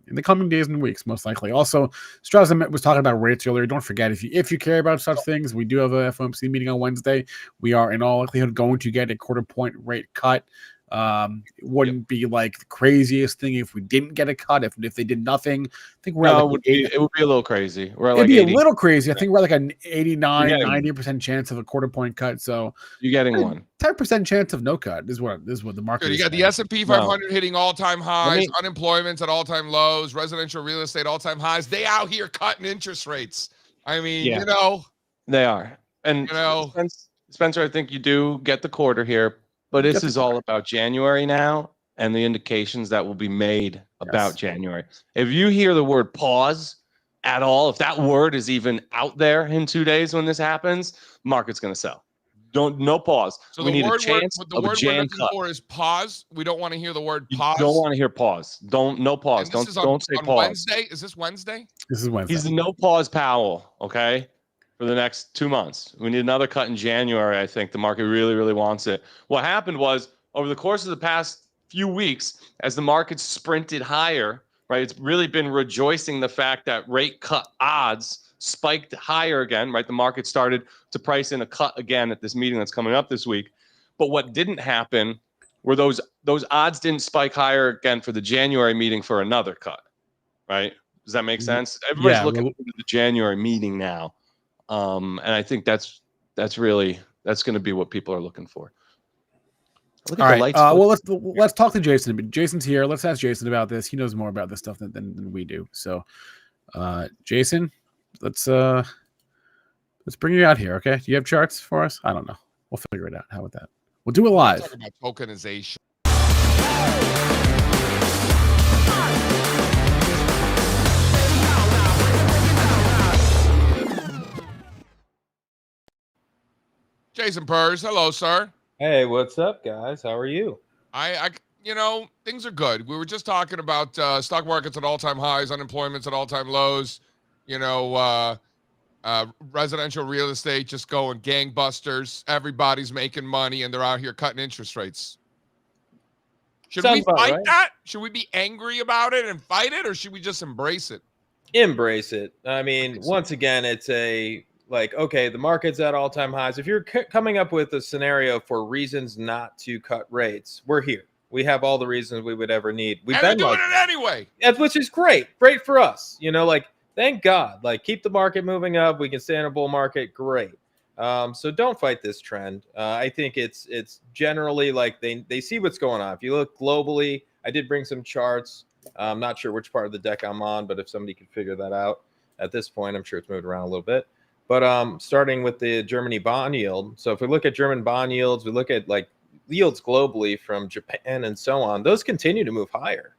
in the coming days and weeks, most likely. Also, Strazza was talking about rates earlier. Don't forget, if you care about such things, we do have a FOMC meeting on Wednesday. We are in all likelihood going to get a 1/4 point rate cut. It wouldn't be like the craziest thing if we didn't get a cut. If they did nothing, I think we're No, at it like would be a little crazy. We're at it'd like be 80. a little crazy. I think we're like an 89, getting- 90% chance of a 1/4 point cut. So You're getting one. 10% chance of no cut is what the market Good. You is got the saying. S&P 500 hitting all-time highs, me- unemployment's at all-time lows, residential real estate all-time highs. They out here cutting interest rates. I mean, Yeah. you know, They are. And You know. Spencer, I think you do get the quarter here, but this is all about January now and the indications that will be made about Yes. January. If you hear the word pause at all, if that word is even out there in 2 days when this happens, market's going to sell. No pause. so We the need a word chance the of a word we're Jan looking cut. for is pause. We don't want to hear the word You pause. don't want to hear pause. No pause. And this is Don't say on pause. Wednesday. Is this Wednesday? This is Wednesday. He's the no pause Powell, okay, for the next 2 months. We need another cut in January. I think the market really, really wants it. What happened was over the course of the past few weeks, as the market sprinted higher, right, it's really been rejoicing the fact that rate cut odds spiked higher again, right? The market started to price in a cut again at this meeting that's coming up this week. But what didn't happen were those odds didn't spike higher again for the January meeting for another cut, right? Does that make sense? Everybody's looking at the January meeting now. And I think that's going to be what people are looking for. Look at All the right. lights. Well, let's talk to Jason. Jason's here. Let's ask Jason about this. He knows more about this stuff than we do. So, Jason, let's bring you out here. Okay. Do you have charts for us? I don't know. We'll figure it out. How about that? We'll do it live. Talk about tokenization. Jason Purrs, hello, sir. Hey, what's up, guys? How are you? Things are good. We were just talking about stock markets at all-time highs, unemployment's at all-time lows. Residential real estate just going gangbusters. Everybody's making money, and they're out here cutting interest rates. Should Sounds we about fight right. that? Should we be angry about it and fight it, or should we just embrace it? Embrace it. I mean, once again, it's okay, the market's at all-time highs. If you're coming up with a scenario for reasons not to cut rates, we're here. We have all the reasons we would ever need. We've And been they're doing like it anyway. which is great for us. Thank God. Keep the market moving up. We can stay in a bull market. Great. So don't fight this trend. I think it's generally they see what's going on. If you look globally, I did bring some charts. I'm not sure which part of the deck I'm on, but if somebody could figure that out at this point, I'm sure it's moved around a little bit. But starting with the Germany bond yield. So if we look at German bond yields, we look at yields globally from Japan and so on, those continue to move higher.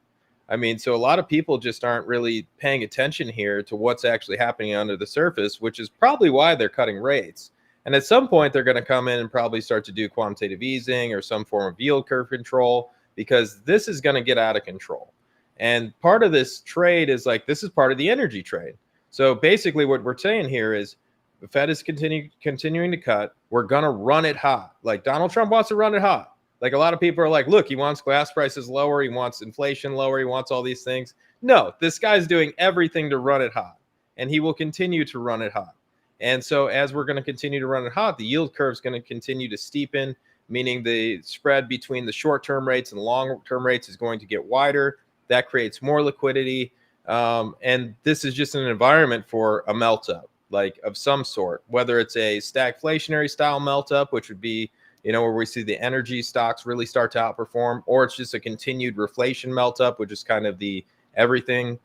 I mean, so a lot of people just aren't really paying attention here to what's actually happening under the surface, which is probably why they're cutting rates. And at some point, they're going to come in and probably start to do quantitative easing or some form of yield curve control, because this is going to get out of control. And part of this trade is this is part of the energy trade. So basically what we're saying here is the Fed is continuing to cut. We're going to run it hot. Donald Trump wants to run it hot. A lot of people are look, he wants gas prices lower. He wants inflation lower. He wants all these things. No, this guy's doing everything to run it hot, and he will continue to run it hot. And so as we're going to continue to run it hot, the yield curve is going to continue to steepen. meaning the spread between the short-term rates and long-term rates is going to get wider. That creates more liquidity. And this is just an environment for a melt up, like of some sort, whether it's a stagflationary style melt up, which would be, where we see the energy stocks really start to outperform, or it's just a continued reflation melt up, which is kind of the everything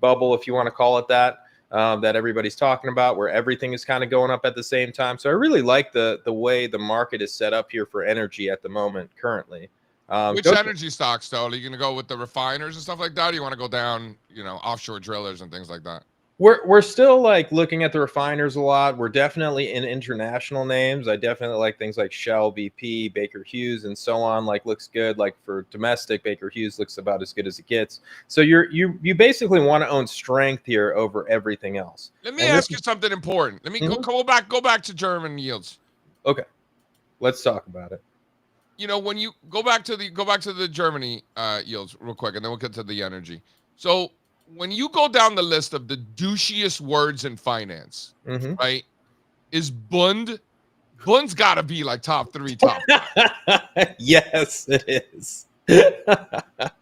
bubble, if you want to call it that, that everybody's talking about, where everything is kind of going up at the same time. So I really like the way the market is set up here for energy at the moment currently. Which energy stocks, though? Are you going to go with the refiners and stuff like that? Or you want to go down, offshore drillers and things like that? We're still like looking at the refiners a lot. We're definitely in international names. I definitely like things like Shell, BP, Baker Hughes, and so on. Like looks good. Like for domestic, Baker Hughes looks about as good as it gets. So you basically want to own strength here over everything else. Let me ask you something important. Let me go back to German yields. Okay, let's talk about it. When you go back to the Germany yields real quick, and then we'll get to the energy. So when you go down the list of the douchiest words in finance, right, is Bund? Bund's got to be like top 3, top 5. Yes, it is.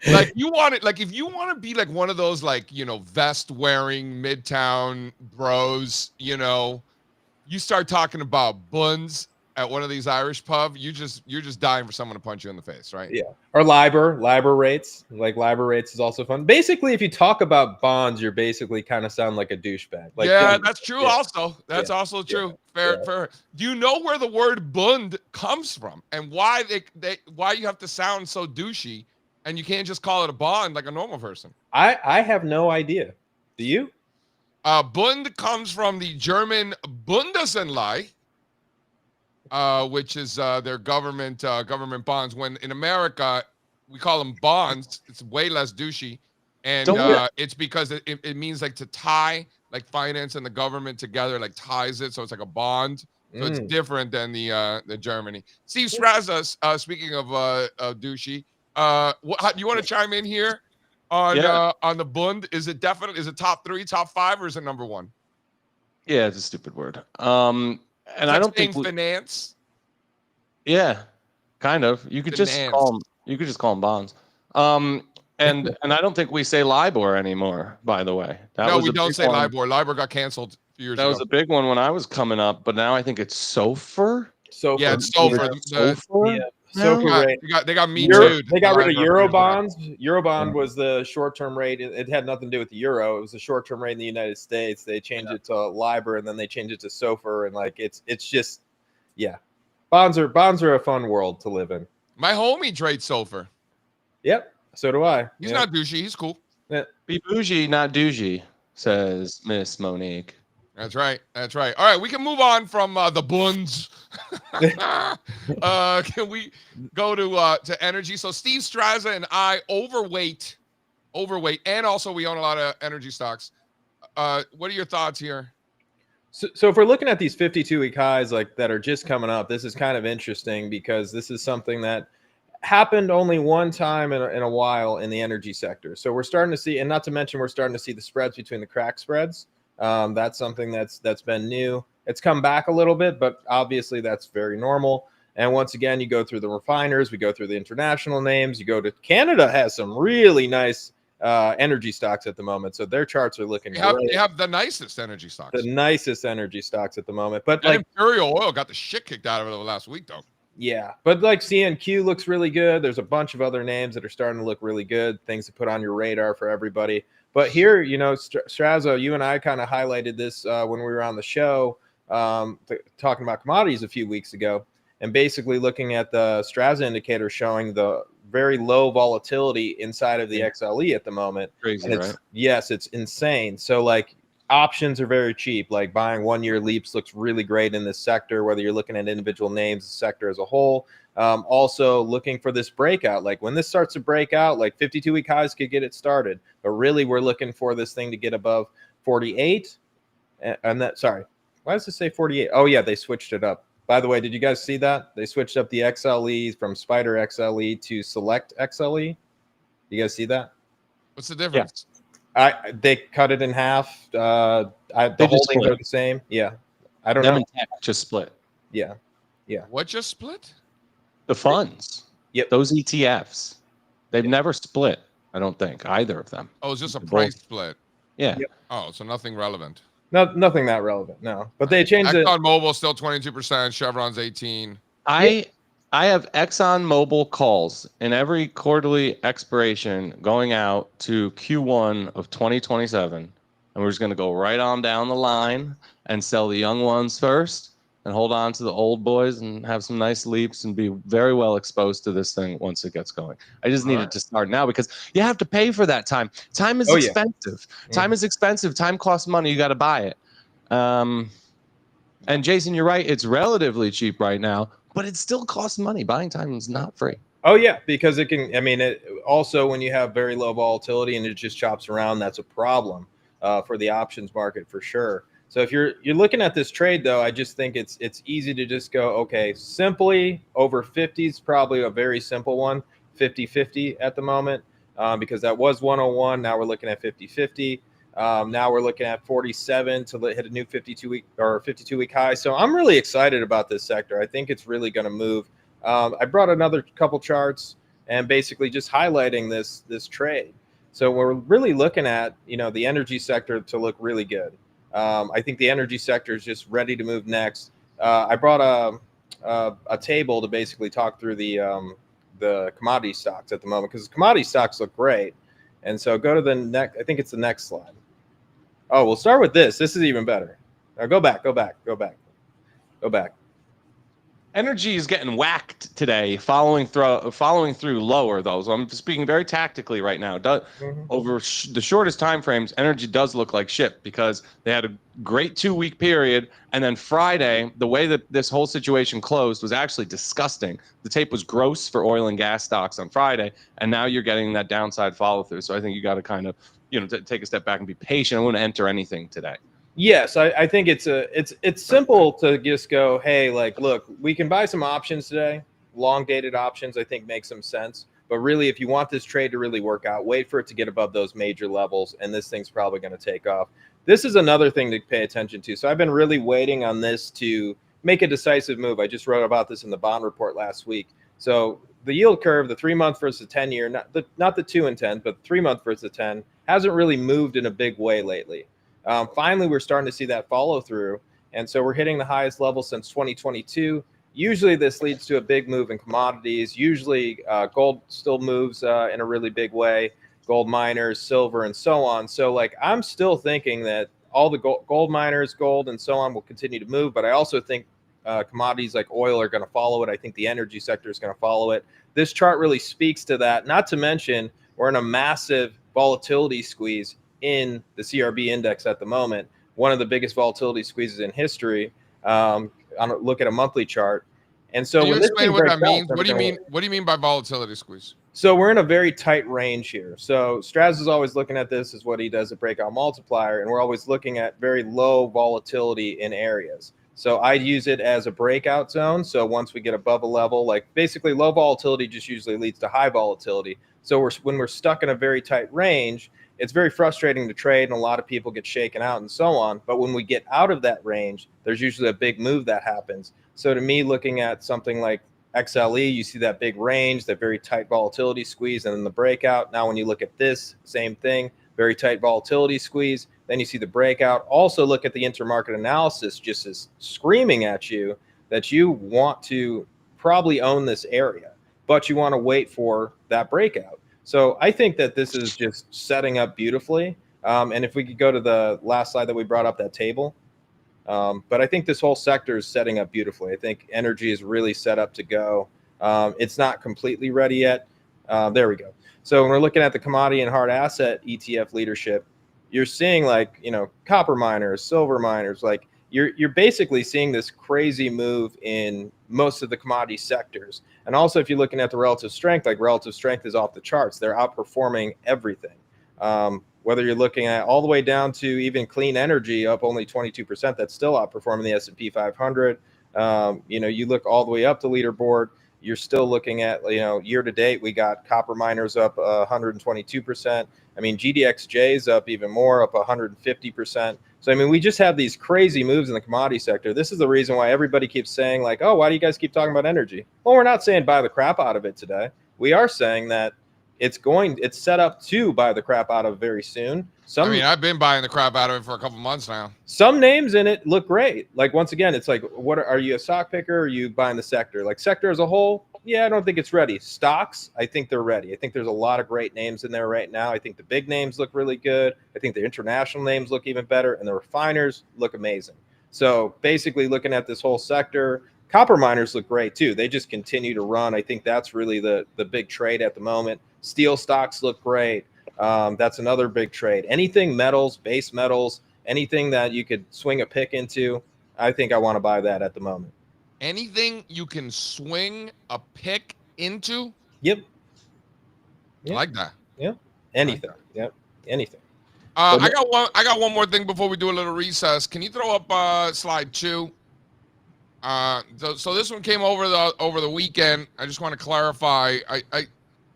Like you want it, like if you want to be like one of those like vest wearing midtown bros, you start talking about Bunds at one of these Irish pub, you're just dying for someone to punch you in the face, right? Yeah. Or LIBOR rates. Like LIBOR rates is also fun. Basically, if you talk about bonds, you're basically kind of sound like a douchebag. Like, yeah, that's true. Yeah. Also, that's also true. Yeah. Fair. Do you know where the word Bund comes from and why why you have to sound so douchey and you can't just call it a bond like a normal person? I have no idea. Do you? Bund comes from the German Bundesanleihe, which is their government bonds. When in America we call them bonds, it's way less douchey, and it's because it means like to tie like finance and the government together, like ties it, so it's like a bond. So it's different than the Germany. Steve Strazza, speaking of douchey, do you want to chime in here on the Bund? Is it top 3, top 5, or is it number 1? Yeah, it's a stupid word. And I don't think finance. Yeah, kind of. You could just call them. You could just call them bonds. And I don't think we say LIBOR anymore. By the way, we don't say LIBOR. LIBOR got canceled a few years ago. That was a big one when I was coming up, but now I think it's SOFR. Yeah, it's SOFR. SOFR. SOFR rate. They got me too. They got rid of Euro bonds. Eurobond was the short-term rate. It had nothing to do with the euro. It was a short-term rate in the United States. They changed it to LIBOR, and then they changed it to SOFR, and like it's just, yeah. Bonds are a fun world to live in. My homie trades SOFR. Yep, so do I. He's not douchey. He's cool. Yeah. Be bougie, not douchey, says Miss Monique. That's right. All right, we can move on from the Bunds. Can we go to energy? So Steve Strazza and I overweight, and also we own a lot of energy stocks. What are your thoughts here? So if we're looking at these 52-week highs like that are just coming up, this is kind of interesting because this is something that happened only one time in a while in the energy sector. So we're starting to see, and not to mention we're starting to see the spreads between the crack spreads. That's something that's been new. It's come back a little bit, but obviously that's very normal. And once again, you go through the refiners, we go through the international names, you go to Canada has some really nice energy stocks at the moment. So their charts are looking great. They have the nicest energy stocks. The nicest energy stocks at the moment. But that like Imperial Oil got the shit kicked out of it the last week, though. Yeah, but like CNQ looks really good. There's a bunch of other names that are starting to look really good, things to put on your radar for everybody. But here, Strazza, you and I kind of highlighted this when we were on the show talking about commodities a few weeks ago, and basically looking at the Strazza indicator showing the very low volatility inside of the XLE at the moment. Crazy, right? Yes, it's insane. So like options are very cheap. Like buying 1-year leaps looks really great in this sector, whether you're looking at individual names, the sector as a whole. Also looking for this breakout. Like when this starts to break out, like 52-week highs could get it started. But really we're looking for this thing to get above 48. And that, sorry, why does it say 48? Oh yeah, they switched it up. By the way, did you guys see that? They switched up the XLE from Spider XLE to Select XLE. You guys see that? What's the difference? Yeah. They cut it in half. The holdings are the same. Yeah. I don't know. Just split. Yeah. What just split? The funds. Yep. Those ETFs. They've never split, I don't think, either of them. Oh, it's just a They're price both- split. Yeah. Yep. Oh, so nothing relevant. Nothing that relevant, no. But they changed it. ExxonMobil still 22%. Chevron's 18. I have ExxonMobil calls in every quarterly expiration going out to Q1 of 2027. And we're just going to go right on down the line and sell the young ones first and hold on to the old boys and have some nice leaps and be very well exposed to this thing once it gets going. I just needed to start now because you have to pay for that time. Time is expensive. Time is expensive. Time costs money. You got to buy it. And Jason, you're right. It's relatively cheap right now, but it still costs money. Buying time is not free. Oh yeah, because it can. I mean, it also when you have very low volatility and it just chops around, that's a problem for the options market for sure. So if you're looking at this trade though, I just think it's easy to just go, okay, simply over 50 is probably a very simple one, 50-50 at the moment, because that was 101. Now we're looking at 50-50. Now we're looking at 47 to hit a new 52-week high. So I'm really excited about this sector. I think it's really going to move. I brought another couple charts and basically just highlighting this trade. So we're really looking at, the energy sector to look really good. I think the energy sector is just ready to move next. I brought a table to basically talk through the commodity stocks at the moment because commodity stocks look great. And so go to the next. I think it's the next slide. Oh, we'll start with this. This is even better. Now go back. Energy is getting whacked today, following through lower though. So I'm speaking very tactically right now. Over the shortest time frames, energy does look like shit because they had a great 2-week period, and then Friday, the way that this whole situation closed was actually disgusting. The tape was gross for oil and gas stocks on Friday, and now you're getting that downside follow through. So I think you got to kind of take a step back and be patient. I wouldn't enter anything today. Yes, I think it's simple to just go, hey, like, look, we can buy some options today. Long dated options, I think, make some sense. But really, if you want this trade to really work out, wait for it to get above those major levels, and this thing's probably going to take off. This is another thing to pay attention to. So I've been really waiting on this to make a decisive move. I just wrote about this in the bond report last week. So the yield curve, the 3-month versus 10-year, not the 2 and 10, but 3-month versus 10, hasn't really moved in a big way lately. Finally, we're starting to see that follow through. And so we're hitting the highest level since 2022. Usually this leads to a big move in commodities. Usually gold still moves in a really big way, gold miners, silver, and so on. So like I'm still thinking that all the gold miners, gold, and so on will continue to move. But I also think commodities like oil are going to follow it. I think the energy sector is going to follow it. This chart really speaks to that. Not to mention we're in a massive volatility squeeze in the CRB index at the moment, one of the biggest volatility squeezes in history. Look at a monthly chart. And so Can you when this explain thing what breaks that means? out, What do you mean? What do you mean by volatility squeeze? So we're in a very tight range here. So Strazza is always looking at this as what he does at breakout multiplier, and we're always looking at very low volatility in areas. So I'd use it as a breakout zone. So once we get above a level, like basically low volatility just usually leads to high volatility. So when we're stuck in a very tight range, it's very frustrating to trade, and a lot of people get shaken out and so on. But when we get out of that range, there's usually a big move that happens. So to me, looking at something like XLE, you see that big range, that very tight volatility squeeze, and then the breakout. Now, when you look at this, same thing, very tight volatility squeeze. Then you see the breakout. Also look at the intermarket analysis, just as screaming at you that you want to probably own this area, but you want to wait for that breakout. So I think that this is just setting up beautifully. And if we could go to the last slide that we brought up, that table. But I think this whole sector is setting up beautifully. I think energy is really set up to go. It's not completely ready yet. There we go. So when we're looking at the commodity and hard asset ETF leadership, you're seeing like, copper miners, silver miners, like you're basically seeing this crazy move in most of the commodity sectors. And also, if you're looking at the relative strength, like relative strength is off the charts. They're outperforming everything. Whether you're looking at all the way down to even clean energy up only 22%, that's still outperforming the S&P 500. You look all the way up the leaderboard. you're still looking at, year to date, we got copper miners up 122%. I mean, GDXJ is up even more, up 150%. So, I mean, we just have these crazy moves in the commodity sector. This is the reason why everybody keeps saying, like, oh, why do you guys keep talking about energy? Well, we're not saying buy the crap out of it today. We are saying that it's set up to buy the crap out of very soon. I mean, I've been buying the crap out of it for a couple months now. Some names in it look great. Like, once again, it's like, what are you, a stock picker, or are you buying the sector? Like, sector as a whole, yeah, I don't think it's ready. Stocks, I think they're ready. I think there's a lot of great names in there right now. I think the big names look really good. I think the international names look even better, and the refiners look amazing. So basically, looking at this whole sector, copper miners look great too. They just continue to run. I think that's really the big trade at the moment. Steel stocks look great. That's another big trade. Anything metals, base metals, anything that you could swing a pick into, I think I want to buy that at the moment. Anything you can swing a pick into? Yep. I like that. Yep. Anything. Yep. Anything. I got one more thing before we do a little recess. Can you throw up slide 2? So this one came over the weekend. I just want to clarify.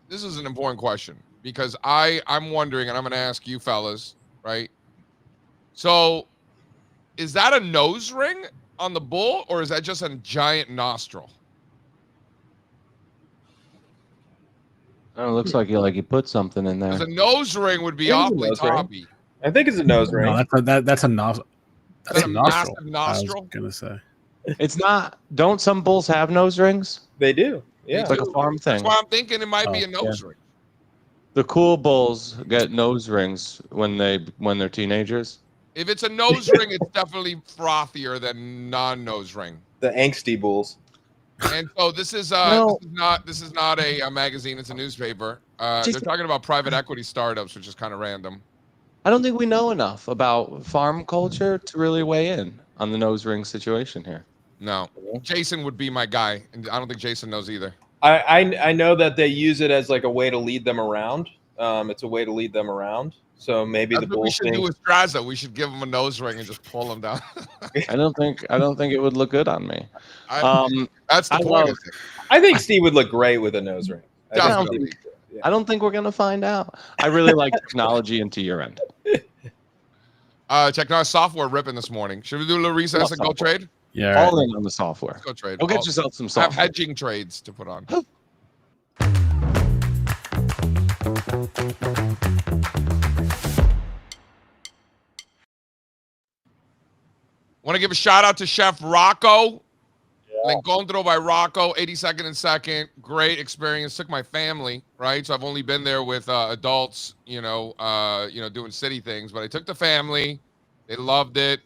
This is an important question because I'm wondering, and I'm going to ask you fellas, right? So is that a nose ring on the bull, or is that just a giant nostril? Oh, it looks like you put something in there. Because a nose ring would be awfully toppy. I think it's a nose ring. No, that's a nostril. That's a nostril. Massive nostril. I was gonna say. It's not. Don't some bulls have nose rings? They do. Yeah. It's like a farm thing. That's why I'm thinking it might be a nose ring. The cool bulls get nose rings when they're teenagers. If it's a nose ring, it's definitely frothier than non-nose ring. The angsty bulls. And so this is this is not a magazine, it's a newspaper. They're talking about private equity startups, which is kind of random. I don't think we know enough about farm culture to really weigh in on the nose ring situation here. No. Jason would be my guy, and I don't think Jason knows either. I know that they use it as like a way to lead them around. It's a way to lead them around. So maybe That's the what bull we should do with Strazza. We should give him a nose ring and just pull him down. I don't think it would look good on me. That's the point of it. I think Steve would look great with a nose ring. Definitely. I don't think we're gonna find out. I really like technology into your end. Technology software ripping this morning. Should we do a little recess and go trade? Yeah. All in on the software. Let's go trade. Go get yourself some Have software. hedging trades to put on. Want to give a shout out to Chef Rocco. L'Incontro by Rocco, 82nd and 2nd. Great experience. Took my family, right? So I've only been there with adults, doing city things. But I took the family. They loved it.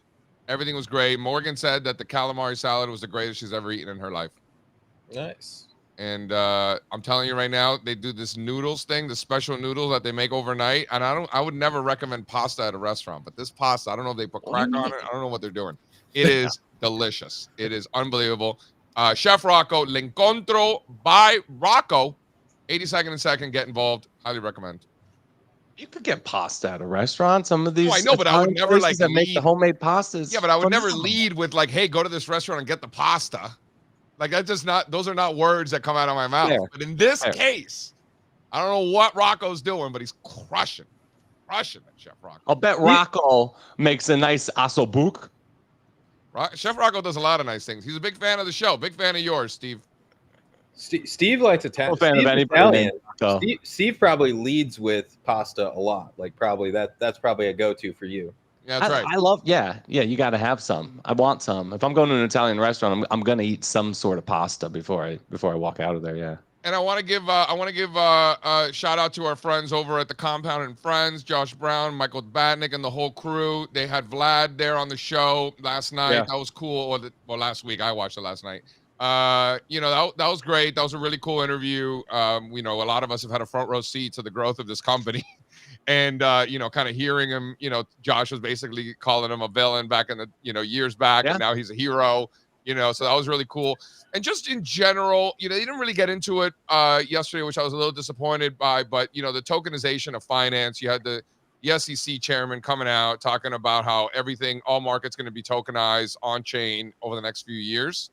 Everything was great. Morgan said that the calamari salad was the greatest she's ever eaten in her life. Nice. And I'm telling you right now, they do this noodles thing, the special noodles that they make overnight. And I would never recommend pasta at a restaurant, but this pasta, I don't know if they put crack on it. I don't know what they're doing. It is delicious. It is unbelievable. Chef Rocco, L'Incontro by Rocco, 82nd and 2nd. Get involved. Highly recommend. You could get pasta at a restaurant. Some of these. I know, but I would never that make the homemade pastas. Yeah, but I would never lead with like, "Hey, go to this restaurant and get the pasta." Like that's just not. Those are not words that come out of my mouth. Fair. But in this case, I don't know what Rocco's doing, but he's crushing it, Chef Rocco. I'll bet Rocco makes a nice ossobuco. Chef Rocco does a lot of nice things. He's a big fan of the show. Big fan of yours, Steve. Steve likes Italian. Fan of anybody. Steve probably leads with pasta a lot. Like probably that's probably a go-to for you. Yeah, that's right. I love. Yeah. You got to have some. I want some. If I'm going to an Italian restaurant, I'm gonna eat some sort of pasta before I walk out of there. Yeah. And I want to give a shout out to our friends over at the Compound and Friends, Josh Brown, Michael Batnick, and the whole crew. They had Vlad there on the show last night. Yeah. That was cool. Last week. I watched it last night. That was great. That was a really cool interview. A lot of us have had a front row seat to the growth of this company. And, kind of hearing him, Josh was basically calling him a villain back in the, years back. Yeah. And now he's a hero, so that was really cool. And just in general, they didn't really get into it yesterday, which I was a little disappointed by. But, the tokenization of finance, you had the SEC chairman coming out talking about how all markets going to be tokenized on chain over the next few years.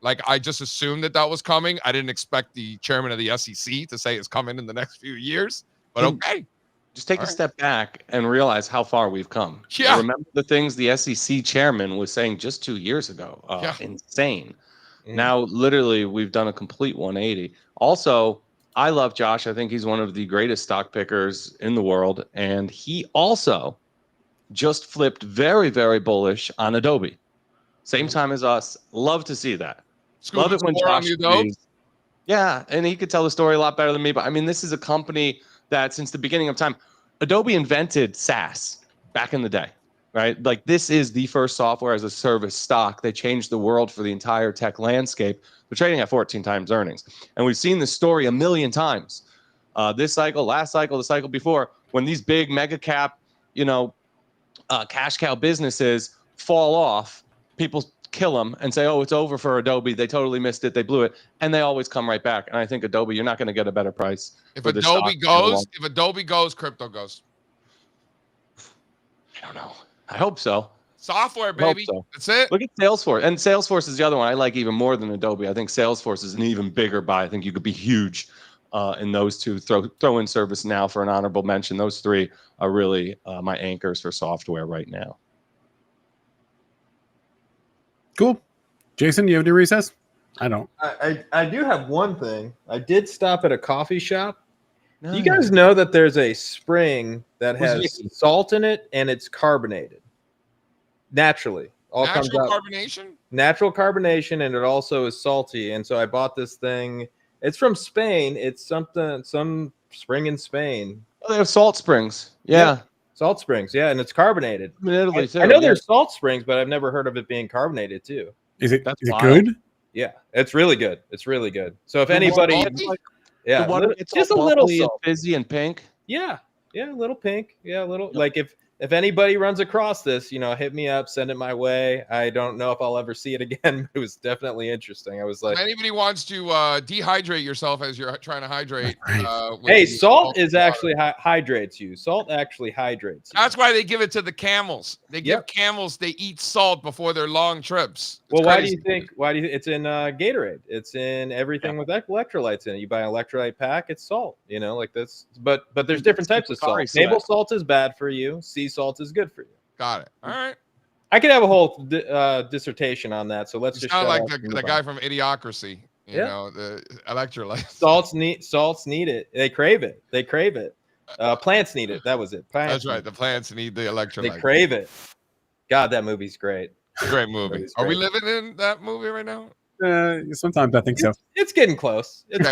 Like I just assumed that was coming. I didn't expect the chairman of the SEC to say it's coming in the next few years. But okay. Just take a step back and realize how far we've come. Yeah. Remember the things the SEC chairman was saying just 2 years ago. Insane. Now, literally, we've done a complete 180. Also, I love Josh. I think he's one of the greatest stock pickers in the world. And he also just flipped very, very bullish on Adobe. Same time as us. Love to see that. Love it when Josh agrees. Yeah, and he could tell the story a lot better than me. But I mean, this is a company that since the beginning of time, Adobe invented SaaS back in the day, right? Like this is the first software as a service stock. They changed the world for the entire tech landscape. They're trading at 14 times earnings. And we've seen this story a million times. This cycle, last cycle, the cycle before, when these big mega cap, cash cow businesses fall off, people kill them and say, oh, it's over for Adobe. They totally missed it. They blew it. And they always come right back. And I think Adobe, you're not going to get a better price. If Adobe goes, crypto goes. I don't know. I hope so. Software, baby. So. That's it. Look at Salesforce. And Salesforce is the other one I like even more than Adobe. I think Salesforce is an even bigger buy. I think you could be huge in those two. Throw in ServiceNow for an honorable mention. Those three are really my anchors for software right now. Cool. Jason, you have any recess? I don't. I do have one thing. I did stop at a coffee shop. No. Do you guys know that there's a spring that has salt in it and it's carbonated? Naturally. Comes out. Carbonation? Natural carbonation, and it also is salty. And so I bought this thing. It's from Spain. It's some spring in Spain. Oh, they have salt springs. Yeah. Salt springs, yeah, and it's carbonated. In Italy too. I know there's salt springs, but I've never heard of it being carbonated too. Is it good? Yeah, it's really good. It's really good. So if anybody, it's just a little salt. Fizzy and pink. Yeah, a little pink. Yeah, a little like if anybody runs across this, hit me up, send it my way. I don't know if I'll ever see it again, but it was definitely interesting. I was like, if anybody wants to dehydrate yourself as you're trying to hydrate. Hey, salt is actually hydrates you. Salt actually hydrates you. That's why they give it to the camels. They give camels, they eat salt before their long trips. Well, why do you think? It's in Gatorade? It's in everything with electrolytes in it. You buy an electrolyte pack, it's salt. Like this, but there's different types of salt. Table salt is bad for you. Sea salt is good for you. Got it. All right. I could have a whole dissertation on that. So let's just sound like the guy from Idiocracy. You know, the electrolytes. Salts need it. They crave it. Plants need it. That was it. That's right. The plants need the electrolytes. They crave it. God, that movie's great. Great movie. Are we living in that movie right now? Sometimes I think so. It's getting close. It's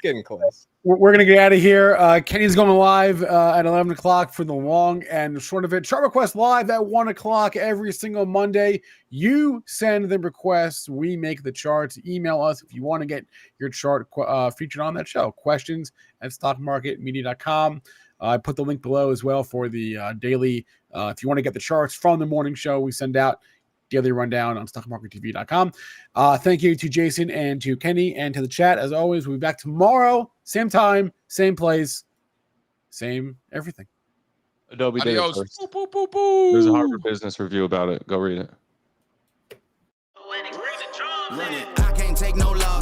getting close. We're going to get out of here. Kenny's going live at 11 o'clock for the long and short of it. Chart request live at 1 o'clock every single Monday. You send the requests. We make the charts. Email us if you want to get your chart featured on that show. Questions at stockmarketmedia.com. I put the link below as well for the daily. If you want to get the charts from the morning show, we send out daily rundown on stockmarkettv.com. Thank you to Jason and to Kenny and to the chat. As always, we'll be back tomorrow, same time, same place, same everything. Adobe did it first. There's a Harvard Business Review about it. Go read it. I can't take no loss.